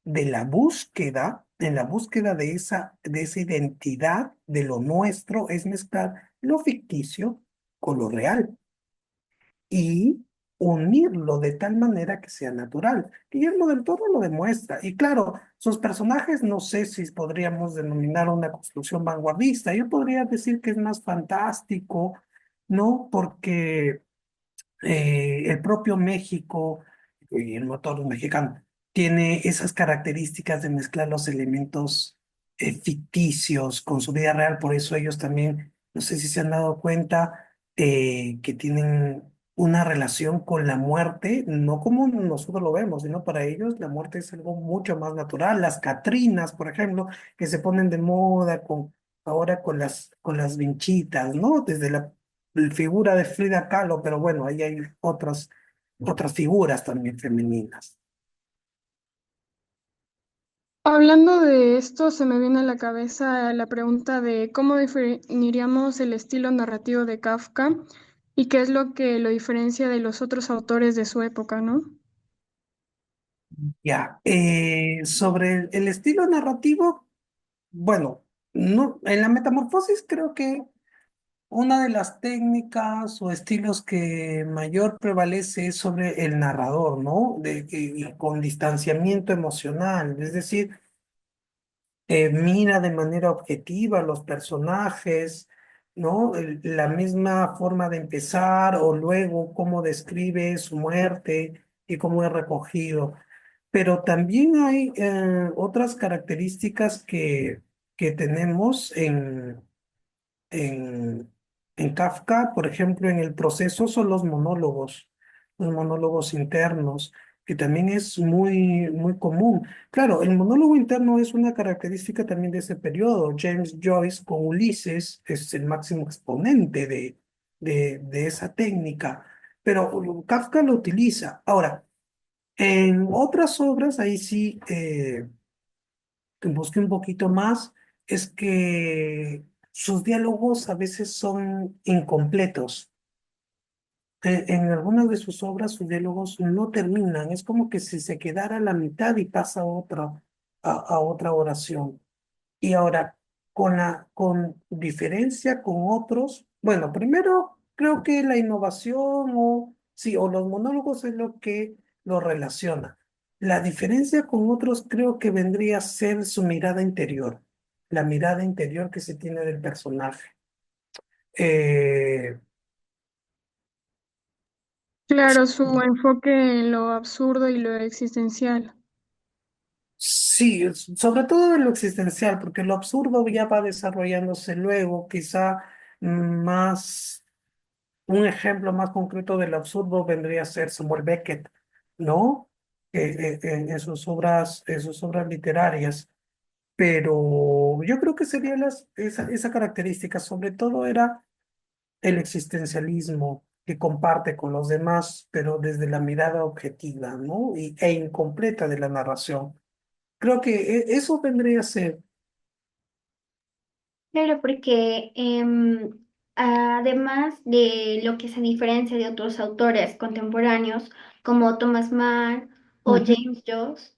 de la búsqueda, en la búsqueda de esa identidad de lo nuestro, es mezclar lo ficticio con lo real y unirlo de tal manera que sea natural. Guillermo del Toro lo demuestra. Y claro, sus personajes no sé si podríamos denominar una construcción vanguardista. Yo podría decir que es más fantástico, ¿no? Porque el propio México y el motor mexicano tiene esas características de mezclar los elementos ficticios con su vida real, por eso ellos también, no sé si se han dado cuenta, que tienen una relación con la muerte, no como nosotros lo vemos, sino para ellos la muerte es algo mucho más natural. Las Catrinas, por ejemplo, que se ponen de moda ahora con las vinchitas, ¿no? Desde la figura de Frida Kahlo, pero bueno, ahí hay otras figuras también femeninas. Hablando de esto, se me viene a la cabeza la pregunta de cómo definiríamos el estilo narrativo de Kafka y qué es lo que lo diferencia de los otros autores de su época, ¿no? Ya, sobre el estilo narrativo, bueno, no, en la metamorfosis creo que una de las técnicas o estilos que mayor prevalece es sobre el narrador, ¿no? Y con distanciamiento emocional, es decir, mira de manera objetiva los personajes, ¿no? La misma forma de empezar o luego cómo describe su muerte y cómo es recogido. Pero también hay otras características que tenemos en, en Kafka, por ejemplo, en el proceso son los monólogos internos, que también es muy común. Claro, el monólogo interno es una característica también de ese periodo. James Joyce con Ulises es el máximo exponente de esa técnica, pero Kafka lo utiliza. Ahora, en otras obras, ahí sí, que busqué un poquito más, es que sus diálogos a veces son incompletos. En algunas de sus obras sus diálogos no terminan, es como que si se quedara a la mitad y pasa a otra oración. Y ahora, con diferencia con otros, bueno, primero creo que la innovación sí, o los monólogos es lo que lo relaciona. La diferencia con otros creo que vendría a ser su mirada interior, la mirada interior que se tiene del personaje. Eh, Claro, su enfoque en lo absurdo y lo existencial. sí, sobre todo en lo existencial, porque lo absurdo ya va desarrollándose luego, quizá más. Un ejemplo más concreto del absurdo vendría a ser Samuel Beckett, ¿no? En sus obras literarias. Pero yo creo que sería esa característica, sobre todo era el existencialismo que comparte con los demás, pero desde la mirada objetiva, ¿no? E incompleta de la narración. Creo que eso vendría a ser. Claro, porque además de lo que se diferencia de otros autores contemporáneos como Thomas Mann o Ujú. James Joyce,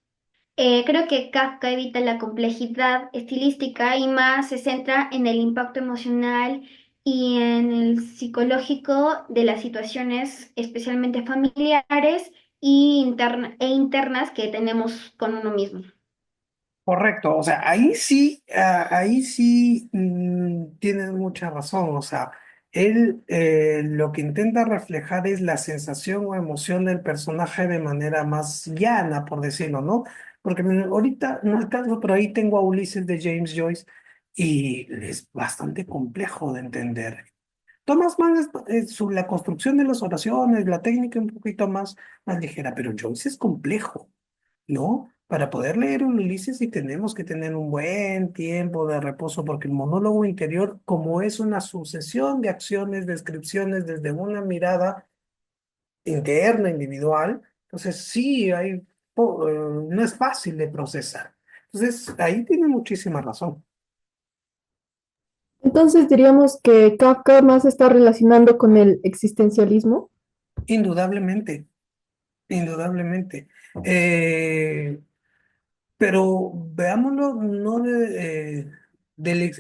creo que Kafka evita la complejidad estilística y más se centra en el impacto emocional y en el psicológico de las situaciones, especialmente familiares e internas que tenemos con uno mismo. Correcto, o sea, ahí sí tienes mucha razón, o sea, él lo que intenta reflejar es la sensación o emoción del personaje de manera más llana, por decirlo, ¿no? Porque ahorita no alcanzo, pero ahí tengo a Ulises de James Joyce y es bastante complejo de entender. Thomas Mann la construcción de las oraciones, la técnica un poquito más ligera, pero Joyce es complejo, ¿no? Para poder leer un Ulises sí tenemos que tener un buen tiempo de reposo, porque el monólogo interior, como es una sucesión de acciones, descripciones desde una mirada interna, individual, entonces sí, no es fácil de procesar. Entonces, ahí tiene muchísima razón. Entonces diríamos que Kafka más está relacionando con el existencialismo. Indudablemente, indudablemente. Eh, pero veámoslo no del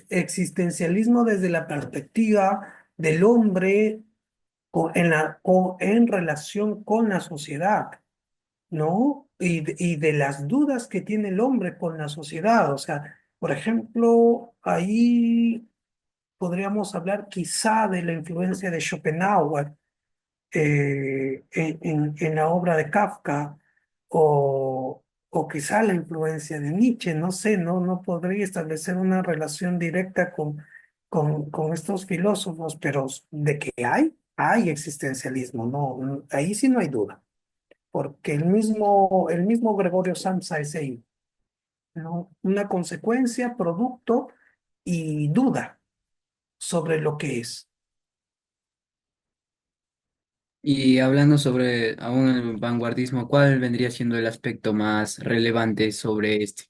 existencialismo desde la perspectiva del hombre en relación con la sociedad, ¿no? Y de las dudas que tiene el hombre con la sociedad. O sea, por ejemplo, ahí podríamos hablar quizá de la influencia de Schopenhauer en la obra de Kafka, o quizá la influencia de Nietzsche, no sé, no podría establecer una relación directa con estos filósofos, pero de que hay existencialismo, no, ahí sí no hay duda, porque el mismo Gregorio Samsa es ahí, ¿no? Una consecuencia, producto y duda sobre lo que es. Y hablando sobre aún el vanguardismo, ¿cuál vendría siendo el aspecto más relevante sobre este?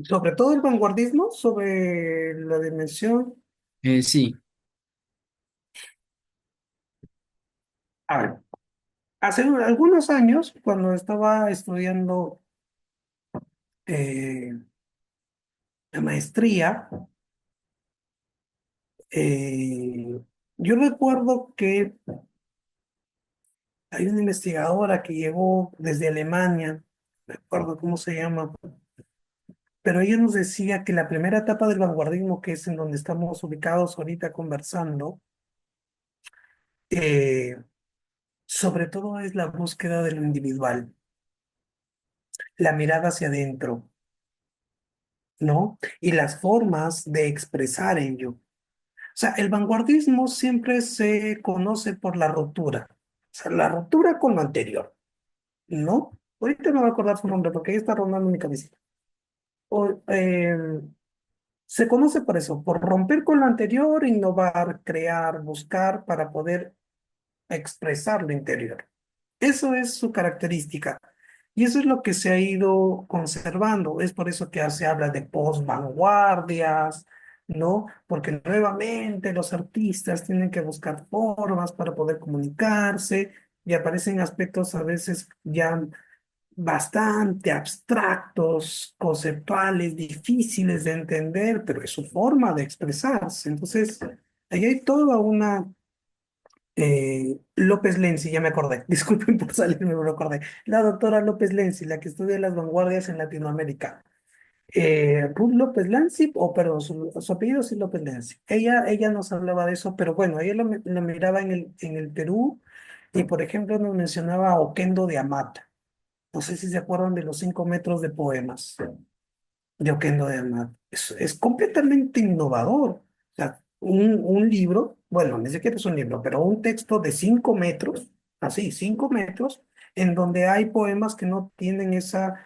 Sobre todo el vanguardismo, sobre la dimensión. Sí, A ver, hace algunos años, cuando estaba estudiando eh, la maestría, yo recuerdo que hay una investigadora que llegó desde Alemania, no recuerdo cómo se llama, pero ella nos decía que la primera etapa del vanguardismo, que es en donde estamos ubicados ahorita conversando, eh, sobre todo es la búsqueda de lo individual, la mirada hacia adentro, ¿no? Y las formas de expresar ello. O sea, el vanguardismo siempre se conoce por la ruptura, o sea, la ruptura con lo anterior, ¿no? Ahorita no me voy a acordar su nombre porque ahí está rondando mi cabecita. O, se conoce por eso, por romper con lo anterior, innovar, crear, buscar para poder expresar lo interior. Eso es su característica. Y eso es lo que se ha ido conservando. Es por eso que se habla de post-vanguardias, ¿no? Porque nuevamente los artistas tienen que buscar formas para poder comunicarse y aparecen aspectos a veces ya bastante abstractos, conceptuales, difíciles de entender, pero es su forma de expresarse. Entonces, ahí hay toda una López Lenzi, ya me acordé, disculpen por salirme, me lo acordé. La doctora López Lenzi, la que estudia las vanguardias en Latinoamérica. Ruth López Lenzi, o perdón, su apellido sí López Lenzi. Ella nos hablaba de eso, pero bueno, ella lo miraba en el Perú y, por ejemplo, nos mencionaba a Oquendo de Amata. No sé si se acuerdan de los 5 metros de poemas de Oquendo de Amata. Es completamente innovador. O sea, un libro, bueno, ni siquiera es un libro, pero un texto de 5 metros, así, 5 metros, en donde hay poemas que no tienen esa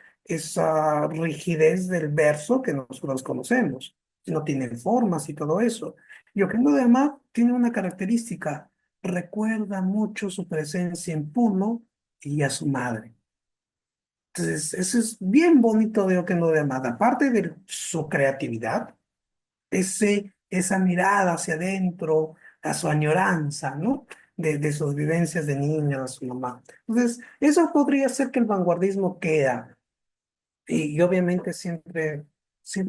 rigidez del verso que nosotros conocemos, no tienen formas y todo eso. Y Oquendo de Amat tiene una característica, recuerda mucho su presencia en Puno y a su madre. Entonces, eso es bien bonito de Oquendo de Amat, aparte de su creatividad, esa mirada hacia adentro, a su añoranza, ¿no? De sus vivencias de niño, a su mamá. Entonces, eso podría ser que el vanguardismo queda, y obviamente siempre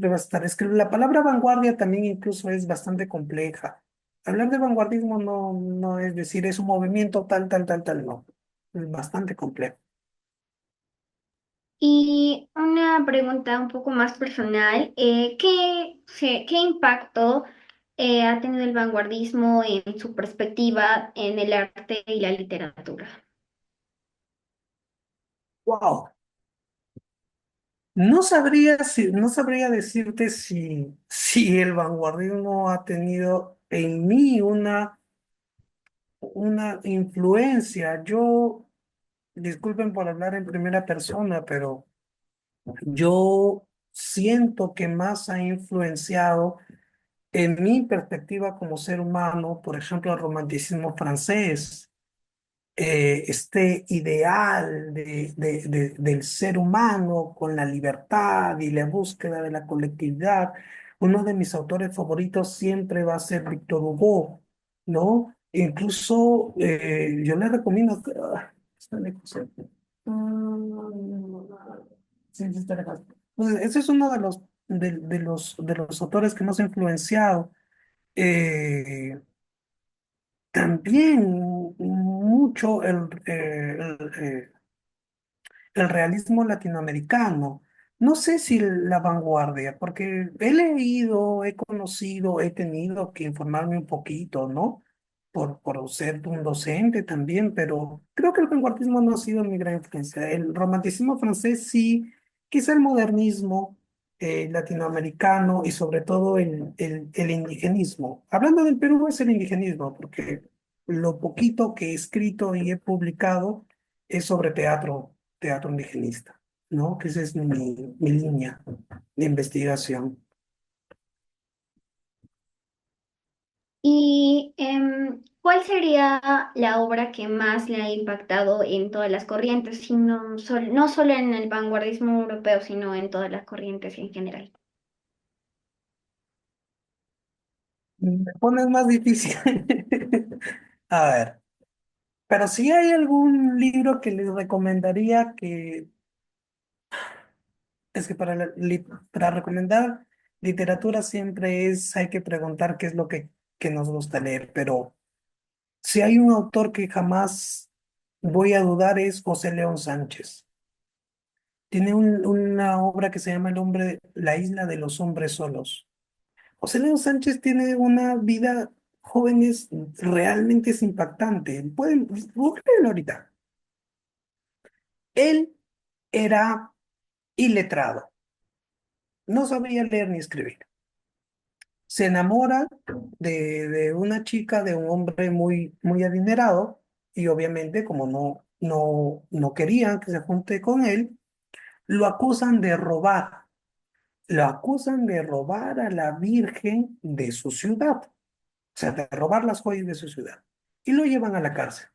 va a estar. Es que la palabra vanguardia también incluso es bastante compleja. Hablar de vanguardismo no es decir es un movimiento tal, tal, tal, tal, no. Es bastante complejo. Y una pregunta un poco más personal, ¿qué impacto ha tenido el vanguardismo en su perspectiva en el arte y la literatura? ¡Wow! No sabría decirte si el vanguardismo ha tenido en mí una influencia. Yo, disculpen por hablar en primera persona, pero yo siento que más ha influenciado en mi perspectiva como ser humano, por ejemplo, el romanticismo francés, este ideal del ser humano con la libertad y la búsqueda de la colectividad. Uno de mis autores favoritos siempre va a ser Víctor Hugo, ¿no? Incluso yo le recomiendo. Está lejos, sí, sí, está lejos. Pues, ese es uno de los autores que más ha influenciado. Eh, También mucho el realismo latinoamericano. No sé si la vanguardia, porque he leído, he conocido, he tenido que informarme un poquito, ¿no? Por ser un docente también, pero creo que el vanguardismo no ha sido mi gran influencia. El romanticismo francés sí, quizá el modernismo latinoamericano y sobre todo el indigenismo. Hablando del Perú es el indigenismo, porque lo poquito que he escrito y he publicado es sobre teatro indigenista, ¿no? Que esa es mi línea de investigación. ¿Y cuál sería la obra que más le ha impactado en todas las corrientes, y no solo en el vanguardismo europeo, sino en todas las corrientes en general? Me pones más difícil. A ver, pero si hay algún libro que les recomendaría que, es que para recomendar literatura siempre hay que preguntar qué es lo que nos gusta leer, pero si hay un autor que jamás voy a dudar es José León Sánchez. Tiene una obra que se llama La isla de los hombres solos. José León Sánchez tiene una vida joven, realmente es impactante. Búsquenlo ahorita. Él era iletrado, no sabía leer ni escribir. Se enamora de una chica, de un hombre muy, muy adinerado, y obviamente como no querían que se junte con él, lo acusan de robar. Lo acusan de robar a la Virgen de su ciudad, o sea, de robar las joyas de su ciudad. Y lo llevan a la cárcel.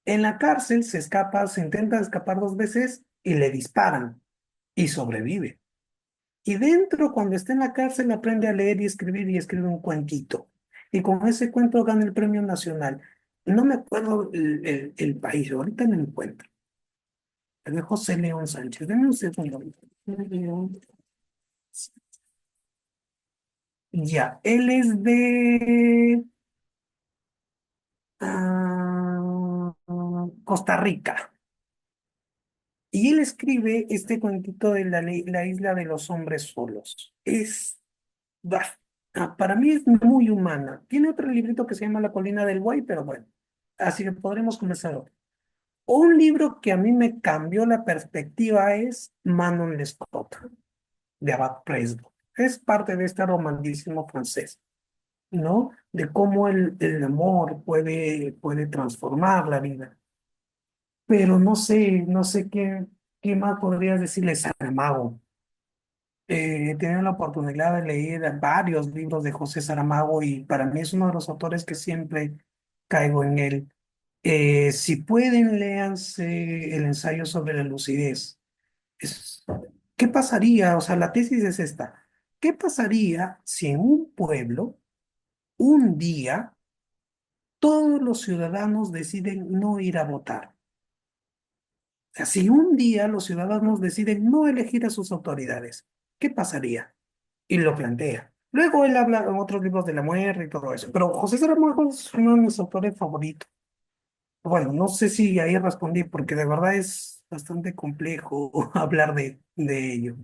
En la cárcel se intenta escapar dos veces y le disparan y sobrevive. Y dentro, cuando está en la cárcel, aprende a leer y escribir y escribe un cuentito. Y con ese cuento gana el premio nacional. No me acuerdo el país, ahorita no lo encuentro. Es de José León Sánchez. Denme un segundo. Ya, él es de Costa Rica. Y él escribe este cuentito de la isla de los hombres solos. Bah, para mí es muy humana. Tiene otro librito que se llama La colina del Buey, pero bueno, así que podremos comenzar hoy. Un libro que a mí me cambió la perspectiva es Manon Lescaut, de Abad Presbo. Es parte de este romanticismo francés, ¿no? De cómo el amor puede transformar la vida. Pero no sé qué más podrías decirle. Saramago. He tenido la oportunidad de leer varios libros de José Saramago y para mí es uno de los autores que siempre caigo en él. Si pueden, léanse el ensayo sobre la lucidez. Es- ¿Qué pasaría? O sea, la tesis es esta. ¿Qué pasaría si en un pueblo, un día, todos los ciudadanos deciden no ir a votar? O sea, si un día los ciudadanos deciden no elegir a sus autoridades, ¿qué pasaría? Y lo plantea. Luego él habla en otros libros de la muerte y todo eso. Pero José Saramago es uno de mis autores favoritos. Bueno, no sé si ahí respondí, porque de verdad es bastante complejo hablar de ello.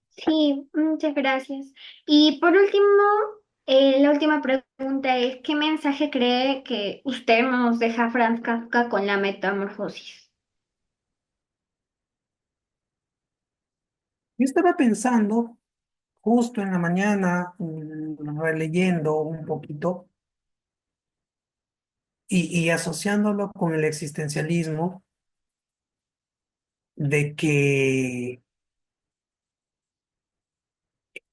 Sí, muchas gracias. Y por último, la última pregunta es, ¿qué mensaje cree que usted nos deja Franz Kafka con la metamorfosis? Yo estaba pensando justo en la mañana, releyendo un poquito y asociándolo con el existencialismo, de que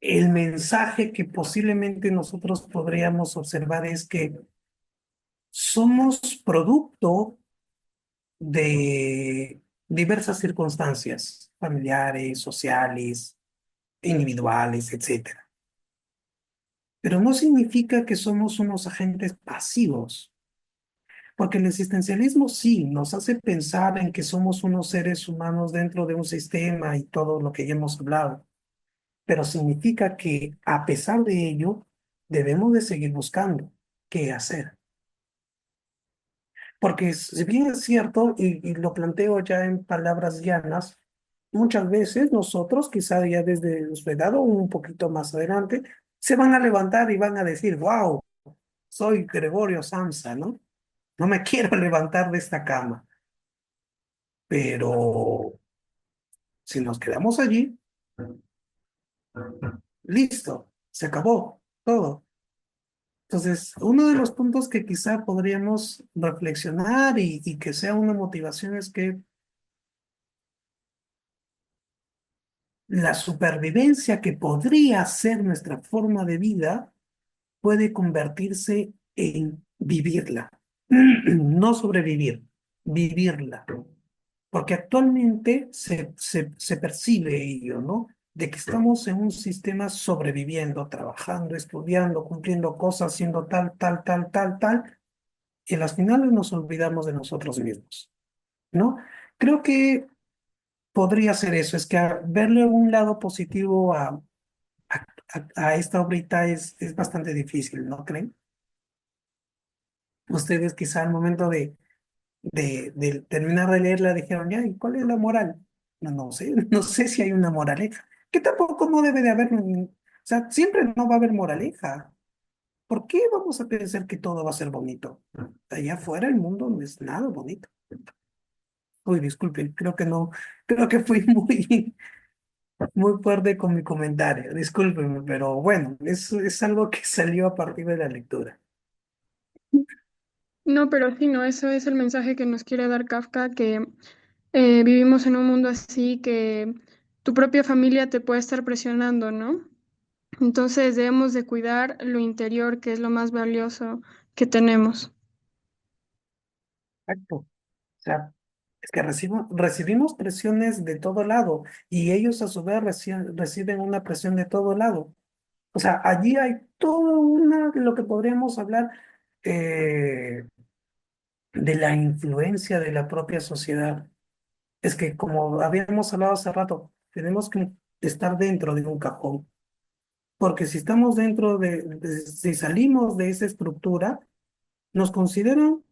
el mensaje que posiblemente nosotros podríamos observar es que somos producto de diversas circunstancias familiares, sociales, individuales, etcétera. Pero no significa que somos unos agentes pasivos, porque el existencialismo sí nos hace pensar en que somos unos seres humanos dentro de un sistema y todo lo que ya hemos hablado, pero significa que a pesar de ello debemos de seguir buscando qué hacer. Porque si bien es cierto, y lo planteo ya en palabras llanas, muchas veces nosotros, quizá ya desde su edad o un poquito más adelante, se van a levantar y van a decir, wow, soy Gregorio Samsa, ¿no? No me quiero levantar de esta cama. Pero si nos quedamos allí, listo, se acabó todo. Entonces, uno de los puntos que quizá podríamos reflexionar y que sea una motivación es que la supervivencia que podría ser nuestra forma de vida puede convertirse en vivirla, no sobrevivir, vivirla. Porque actualmente se percibe ello, ¿no? De que estamos en un sistema sobreviviendo, trabajando, estudiando, cumpliendo cosas, haciendo tal, tal, tal, tal, tal, y a las finales nos olvidamos de nosotros mismos, ¿no? Creo que podría ser eso, es que verle un lado positivo a esta obrita es bastante difícil, ¿no creen? Ustedes quizá al momento de terminar de leerla dijeron, ya, ¿y cuál es la moral? No, no sé, no sé si hay una moraleja, que tampoco no debe de haber, o sea, siempre no va a haber moraleja. ¿Por qué vamos a pensar que todo va a ser bonito? Allá afuera el mundo no es nada bonito. Uy, disculpen, creo que no, creo que fui muy fuerte con mi comentario, discúlpenme, pero bueno, es algo que salió a partir de la lectura. No, pero sí, no, eso es el mensaje que nos quiere dar Kafka, que vivimos en un mundo así que tu propia familia te puede estar presionando, ¿no? Entonces debemos de cuidar lo interior, que es lo más valioso que tenemos. Exacto. O sea, es que recibimos presiones de todo lado y ellos a su vez reciben una presión de todo lado. O sea, allí hay toda una, lo que podríamos hablar eh, de la influencia de la propia sociedad. Es que como habíamos hablado hace rato, tenemos que estar dentro de un cajón, porque si estamos dentro si salimos de esa estructura, nos consideran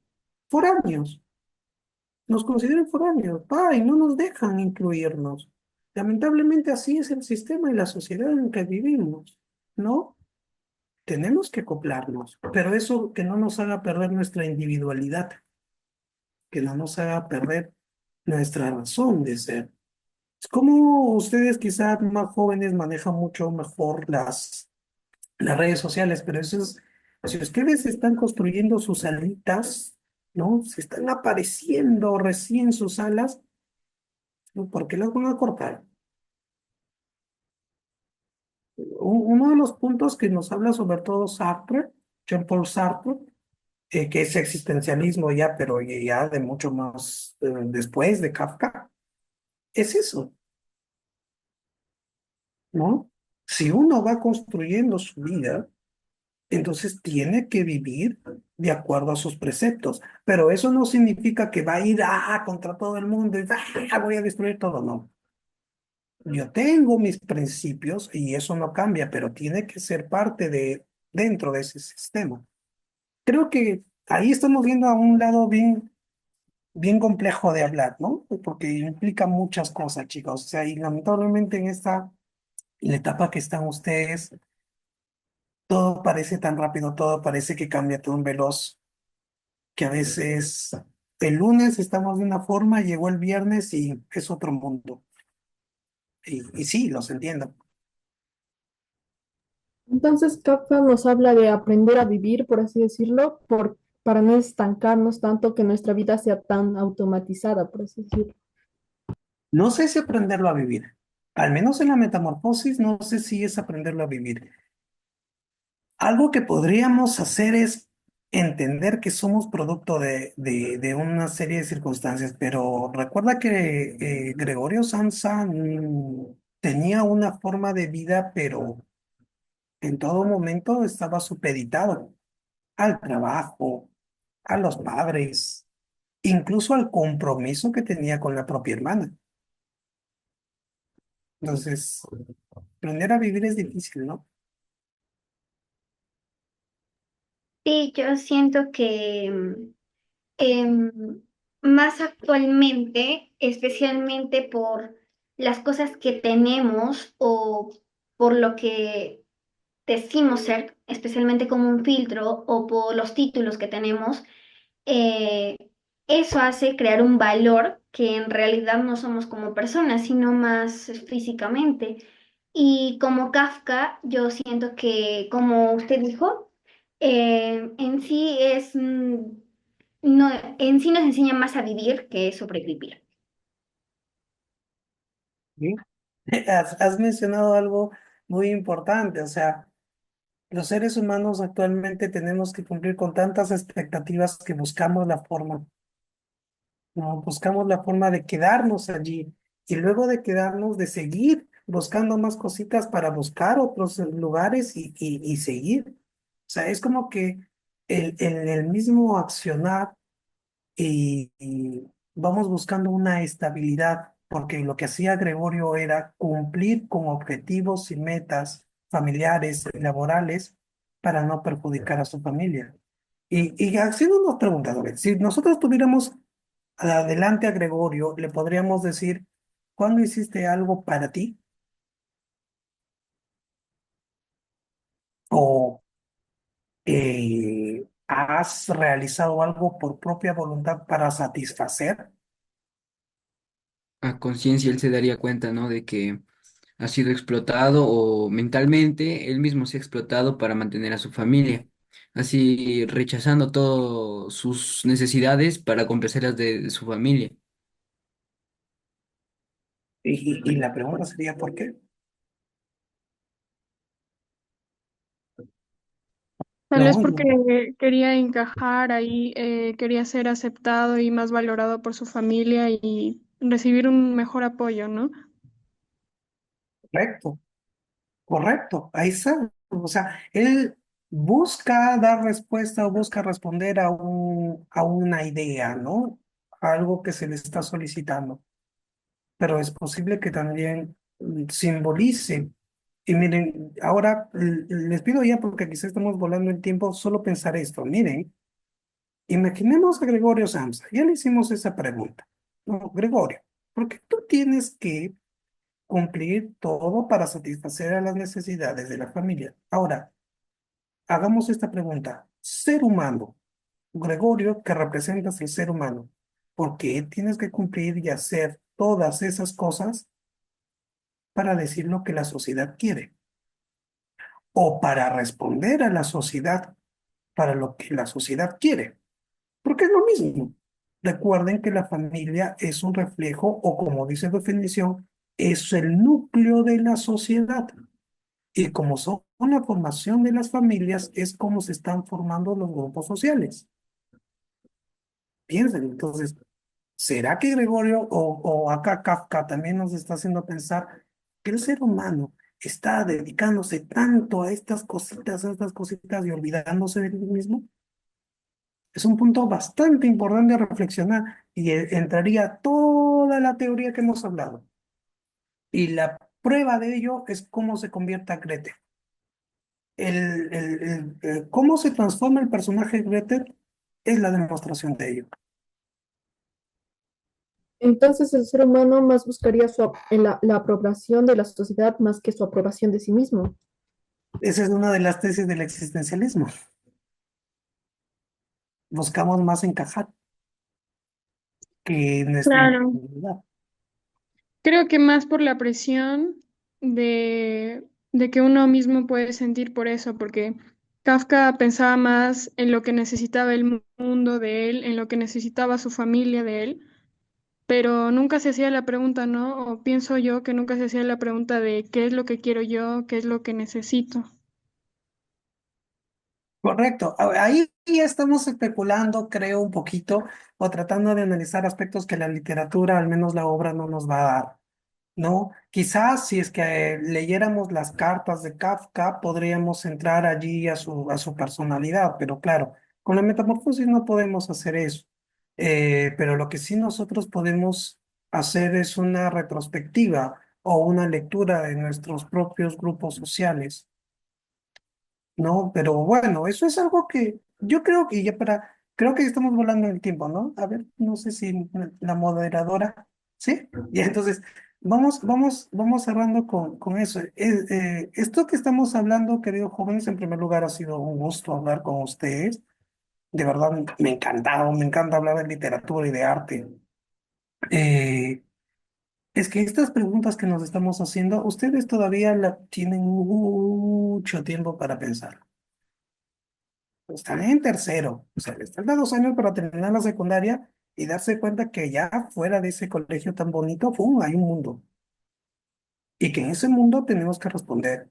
foráneos. Nos consideran foráneos, y no nos dejan incluirnos. Lamentablemente así es el sistema y la sociedad en que vivimos, ¿no? Tenemos que acoplarnos, pero eso que no nos haga perder nuestra individualidad, que no nos haga perder nuestra razón de ser. Es como ustedes quizás más jóvenes manejan mucho mejor las redes sociales, pero eso es, si ustedes están construyendo sus alitas, ¿no? Se están apareciendo recién sus alas, ¿no? ¿Por qué las van a cortar? Uno de los puntos que nos habla sobre todo Sartre, Jean-Paul Sartre, que es existencialismo ya, pero ya de mucho más después de Kafka, es eso, ¿no? Si uno va construyendo su vida, entonces tiene que vivir de acuerdo a sus preceptos, pero eso no significa que va a ir contra todo el mundo y voy a destruir todo, no. Yo tengo mis principios y eso no cambia, pero tiene que ser parte de dentro de ese sistema. Creo que ahí estamos viendo a un lado bien complejo de hablar, ¿no? Porque implica muchas cosas, chicos. O sea, y lamentablemente en la etapa que están ustedes, todo parece tan rápido, todo parece que cambia tan veloz, que a veces el lunes estamos de una forma, llegó el viernes y es otro mundo. Y sí, los entiendo. Entonces, Kafka nos habla de aprender a vivir, por así decirlo, para no estancarnos tanto que nuestra vida sea tan automatizada, por así decirlo. No sé si aprenderlo a vivir. Al menos en la metamorfosis, no sé si es aprenderlo a vivir. Algo que podríamos hacer es entender que somos producto de una serie de circunstancias, pero recuerda que Gregorio Samsa tenía una forma de vida, pero en todo momento estaba supeditado al trabajo, a los padres, incluso al compromiso que tenía con la propia hermana. Entonces, aprender a vivir es difícil, ¿no? Sí, yo siento que em, más actualmente, especialmente por las cosas que tenemos o por lo que decimos ser, especialmente como un filtro o por los títulos que tenemos, eh, eso hace crear un valor que en realidad no somos como personas, sino más físicamente. Y como Kafka, yo siento que, como usted dijo, en sí es, no, en sí nos enseña más a vivir que sobrevivir. ¿Sí? Has mencionado algo muy importante, o sea, los seres humanos actualmente tenemos que cumplir con tantas expectativas que buscamos la forma, ¿no? Buscamos la forma de quedarnos allí y luego de quedarnos, de seguir buscando más cositas para buscar otros lugares y seguir. O sea, es como que el mismo accionar y vamos buscando una estabilidad, porque lo que hacía Gregorio era cumplir con objetivos y metas familiares y laborales para no perjudicar a su familia. Y haciendo una pregunta, Doret, si nosotros tuviéramos adelante a Gregorio, le podríamos decir, ¿cuándo hiciste algo para ti? ¿O has realizado algo por propia voluntad para satisfacer? A conciencia él se daría cuenta, ¿no? De que ha sido explotado o mentalmente él mismo se ha explotado para mantener a su familia, así rechazando todas sus necesidades para complacer las de su familia. Y la pregunta sería, ¿por qué? Tal vez No, porque quería encajar ahí, quería ser aceptado y más valorado por su familia y recibir un mejor apoyo, ¿no? correcto, correcto, ahí está. O sea, él busca dar respuesta o busca responder a una idea, ¿no? A algo que se le está solicitando. Pero es posible que también simbolice. Y miren, ahora les pido ya, porque quizás estamos volando el tiempo, solo pensar esto. Miren, imaginemos a Gregorio Samsa, ya le hicimos esa pregunta. No, Gregorio, ¿por qué tú tienes que cumplir todo para satisfacer a las necesidades de la familia? Ahora, hagamos esta pregunta. Ser humano, Gregorio, que representas el ser humano, ¿por qué tienes que cumplir y hacer todas esas cosas para decir lo que la sociedad quiere? O para responder a la sociedad para lo que la sociedad quiere. Porque es lo mismo. Recuerden que la familia es un reflejo, o como dice la definición, es el núcleo de la sociedad. Y como son la formación de las familias, es como se están formando los grupos sociales. Piensen, entonces, ¿será que Gregorio o acá Kafka también nos está haciendo pensar que el ser humano está dedicándose tanto a estas cositas y olvidándose de sí mismo? Es un punto bastante importante a reflexionar y entraría toda la teoría que hemos hablado. Y la prueba de ello es cómo se convierte a Gretel. Cómo se transforma el personaje Gretel es la demostración de ello. Entonces, el ser humano más buscaría la aprobación de la sociedad más que su aprobación de sí mismo. Esa es una de las tesis del existencialismo. Buscamos más encajar que nuestra Claro. individualidad. Creo que más por la presión de, de que uno mismo puede sentir por eso, porque Kafka pensaba más en lo que necesitaba el mundo de él, en lo que necesitaba su familia de él, pero nunca se hacía la pregunta, ¿no? O pienso yo que nunca se hacía la pregunta de qué es lo que quiero yo, qué es lo que necesito. Correcto. Ahí ya estamos especulando, creo, un poquito, o tratando de analizar aspectos que la literatura, al menos la obra, no nos va a dar, ¿no? Quizás si es que leyéramos las cartas de Kafka, podríamos entrar allí a su personalidad, pero claro, con la metamorfosis no podemos hacer eso. Pero lo que sí nosotros podemos hacer es una retrospectiva o una lectura de nuestros propios grupos sociales, ¿no? Pero bueno, eso es algo que yo creo que ya creo que estamos volando el tiempo, ¿no? A ver, no sé si la moderadora, ¿sí? Y entonces, vamos cerrando con eso. Esto que estamos hablando, queridos jóvenes, en primer lugar ha sido un gusto hablar con ustedes. De verdad, me ha encantado, me encanta hablar de literatura y de arte. Eh, es que estas preguntas que nos estamos haciendo, ustedes todavía tienen mucho tiempo para pensar. Están en tercero, o sea, les falta 2 años para terminar la secundaria y darse cuenta que ya fuera de ese colegio tan bonito, ¡pum!, hay un mundo. Y que en ese mundo tenemos que responder.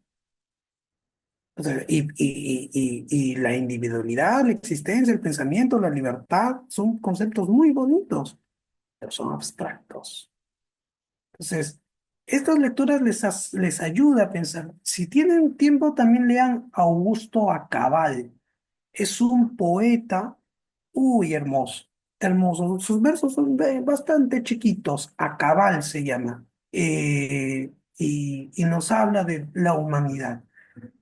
O sea, y la individualidad, la existencia, el pensamiento, la libertad, son conceptos muy bonitos, pero son abstractos. Entonces, estas lecturas les ayuda a pensar. Si tienen tiempo, también lean Augusto Acabal. Es un poeta, uy, hermoso, hermoso. Sus versos son bastante chiquitos, A Cabal se llama, y nos habla de la humanidad.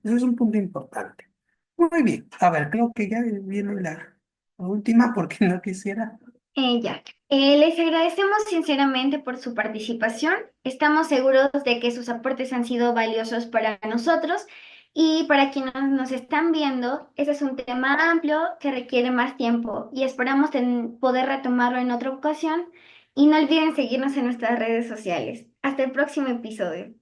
Ese es un punto importante. Muy bien, a ver, creo que ya viene la última porque no quisiera. Ya. Les agradecemos sinceramente por su participación. Estamos seguros de que sus aportes han sido valiosos para nosotros y para quienes nos están viendo. Ese es un tema amplio que requiere más tiempo y esperamos poder retomarlo en otra ocasión. Y no olviden seguirnos en nuestras redes sociales. Hasta el próximo episodio.